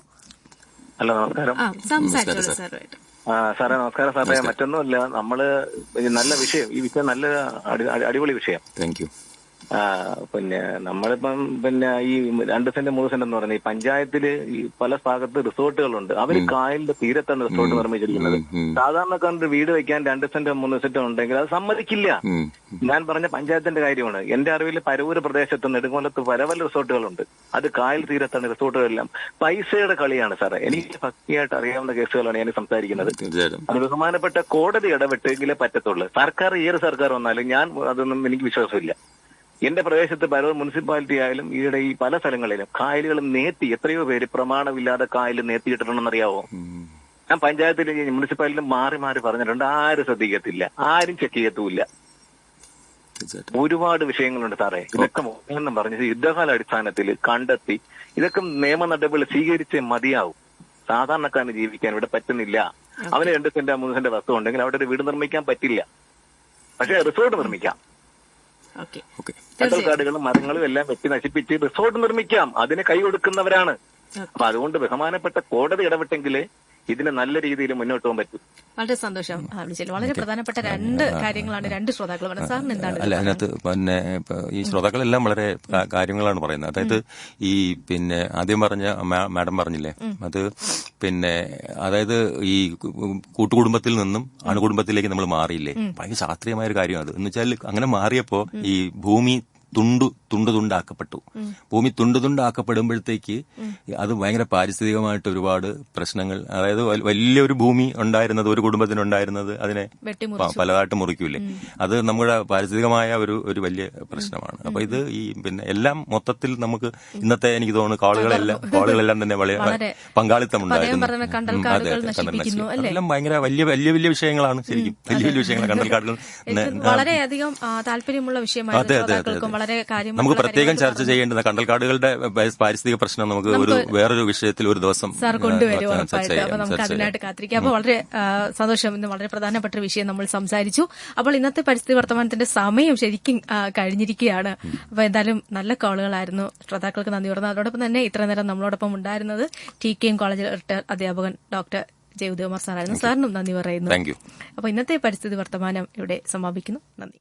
നമസ്കാരം. സംസാരിച്ചോളൂ സാറുമായിട്ട്. സാറേ നമസ്കാരം. സാറേ മറ്റൊന്നുമില്ല, നമ്മള് നല്ല വിഷയം, ഈ വിഷയം നല്ല അടിപൊളി വിഷയം. Thank you. പിന്നെ നമ്മളിപ്പം ഈ 2 സെന്റ് 3 സെന്റ് എന്ന് പറഞ്ഞ ഈ പഞ്ചായത്തില് ഈ പല ഭാഗത്ത് റിസോർട്ടുകളുണ്ട്. അവര് കായലിന്റെ തീരത്താണ് റിസോർട്ട് നിർമ്മിച്ചിരിക്കുന്നത്. സാധാരണക്കാരന്റെ വീട് വെക്കാൻ 2 സെന്റ് 3 സെന്റ് ഉണ്ടെങ്കിൽ അത് സമ്മതിക്കില്ല. ഞാൻ പറഞ്ഞ പഞ്ചായത്തിന്റെ കാര്യമാണ്. എന്റെ അറിവിൽ പരവൂര് പ്രദേശത്ത് നെടുങ്കോലത്ത് പല റിസോർട്ടുകളുണ്ട്. അത് കായൽ തീരത്താണ് റിസോർട്ടുകളെല്ലാം. പൈസയുടെ കളിയാണ് സാറേ. എനിക്ക് ഭക്തിയായിട്ട് അറിയാവുന്ന കേസുകളാണ് ഞാൻ സംസാരിക്കുന്നത്. അത് ബഹുമാനപ്പെട്ട കോടതി ഇടപെട്ടെങ്കിലേ പറ്റത്തുള്ളൂ. സർക്കാർ ഏത് സർക്കാർ വന്നാലും ഞാൻ അതൊന്നും എനിക്ക് വിശ്വാസമില്ല. എന്റെ പ്രദേശത്ത് പരവൂർ മുനിസിപ്പാലിറ്റി ആയാലും ഈയിടെ ഈ പല സ്ഥലങ്ങളിലും കായലുകൾ നേത്തി എത്രയോ പേര് പ്രമാണമില്ലാതെ കായൽ നേത്തിയിട്ടുണ്ടെന്നറിയാവോ? ഞാൻ പഞ്ചായത്തിൽ മുനിസിപ്പാലിറ്റിയിൽ മാറി മാറി പറഞ്ഞിട്ടുണ്ട്. ആരും ശ്രദ്ധിക്കത്തില്ല, ആരും ചെക്ക് ചെയ്യത്തുമില്ല. ഒരുപാട് വിഷയങ്ങളുണ്ട് സാറേ. ഇതൊക്കെ എന്ന് പറഞ്ഞത് യുദ്ധകാല അടിസ്ഥാനത്തിൽ കണ്ടെത്തി ഇതൊക്കെ നിയമ നടപടികൾ സ്വീകരിച്ചേ മതിയാവും. സാധാരണക്കാരന് ജീവിക്കാൻ ഇവിടെ പറ്റുന്നില്ല. അവന് 2 സെന്റ് 3 സെന്റ് വസ്തു ഉണ്ടെങ്കിൽ അവിടെ ഒരു വീട് നിർമ്മിക്കാൻ പറ്റില്ല. പക്ഷെ റിസോർട്ട് നിർമ്മിക്കാം. കാടുകളും മരങ്ങളും എല്ലാം വെട്ടി നശിപ്പിച്ച് റിസോർട്ട് നിർമ്മിക്കാം. അതിന് കൈ കൊടുക്കുന്നവരാണ്. അപ്പൊ അതുകൊണ്ട് ബഹുമാനപ്പെട്ട കോടതി ഇടപെട്ടെങ്കിലേ ഇതിന് നല്ല രീതിയിൽ മുന്നോട്ട് പോകാൻ പറ്റും. വളരെ സന്തോഷം. വളരെ പ്രധാനപ്പെട്ട 2 കാര്യങ്ങളാണ് 2 ശ്രോതാക്കൾ പറഞ്ഞത്. സാറിന് എന്താണ്? അല്ല, അതിനകത്ത് ഈ ശ്രോതാക്കളെല്ലാം വളരെ കാര്യങ്ങളാണ് പറയുന്നത്. അതായത് ഈ ആദ്യം പറഞ്ഞ മാഡം പറഞ്ഞില്ലേ, അത് അതായത് ഈ കൂട്ടുകുടുംബത്തിൽ നിന്നും അണുകുടുംബത്തിലേക്ക് നമ്മൾ മാറിയില്ലേ, ഭയങ്കര ശാസ്ത്രീയമായ ഒരു കാര്യം അത്. എന്ന് വെച്ചാൽ അങ്ങനെ മാറിയപ്പോ ഈ ഭൂമി തുണ്ടാക്കപ്പെട്ടു. ഭൂമി തുണ്ടാക്കപ്പെടുമ്പോഴത്തേക്ക് അത് ഭയങ്കര പാരിസ്ഥിതികമായിട്ട് ഒരുപാട് പ്രശ്നങ്ങൾ, അതായത് വലിയൊരു ഭൂമി ഉണ്ടായിരുന്നത്, ഒരു കുടുംബത്തിനുണ്ടായിരുന്നത് അതിനെ പലതായിട്ട് മുറിക്കൂലേ. അത് നമ്മുടെ പാരിസ്ഥിതികമായ ഒരു വലിയ പ്രശ്നമാണ്. അപ്പൊ ഇത് ഈ എല്ലാം മൊത്തത്തിൽ നമുക്ക് ഇന്നത്തെ എനിക്ക് തോന്നുന്നു കോളുകളെല്ലാം തന്നെ വളരെ പങ്കാളിത്തം ഉണ്ടായിരുന്നു. അതെല്ലാം ഭയങ്കര വലിയ വലിയ വലിയ വിഷയങ്ങളാണ്. ശരിക്കും വലിയ വലിയ വിഷയങ്ങൾ കണ്ടൽക്കാടുകൾ വളരെയധികം താല്പര്യമുള്ള വിഷയമാണ്. നമുക്ക് പ്രത്യേകം ചർച്ച ചെയ്യേണ്ടത് കണ്ടൽക്കാടുകളുടെ പാരിസ്ഥിതിക പ്രശ്നം നമുക്ക് വേറൊരു വിഷയത്തിൽ ഒരു ദിവസം കൊണ്ടുവരും. അപ്പൊ നമുക്ക് അതിനായിട്ട് കാത്തിരിക്കാം. അപ്പോൾ വളരെ സന്തോഷം. ഇന്ന് വളരെ പ്രധാനപ്പെട്ട ഒരു വിഷയം നമ്മൾ സംസാരിച്ചു. അപ്പോൾ ഇന്നത്തെ പരിസ്ഥിതി വർത്തമാനത്തിന്റെ സമയം ശരിക്കും കഴിഞ്ഞിരിക്കുകയാണ്. അപ്പൊ എന്തായാലും നല്ല കോളുകളായിരുന്നു. ശ്രോതാക്കൾക്ക് നന്ദി പറയുന്നു. അതോടൊപ്പം തന്നെ ഇത്ര നേരം നമ്മളോടൊപ്പം ഉണ്ടായിരുന്നത് TKM കോളേജിൽ റിട്ടയർഡ് അധ്യാപകൻ ഡോക്ടർ ജെ ഉദയകുമാർ സാറായിരുന്നു. സാറിനും നന്ദി പറയുന്നു. Thank you. അപ്പൊ ഇന്നത്തെ പരിസ്ഥിതി വർത്തമാനം ഇവിടെ സമാപിക്കുന്നു. നന്ദി.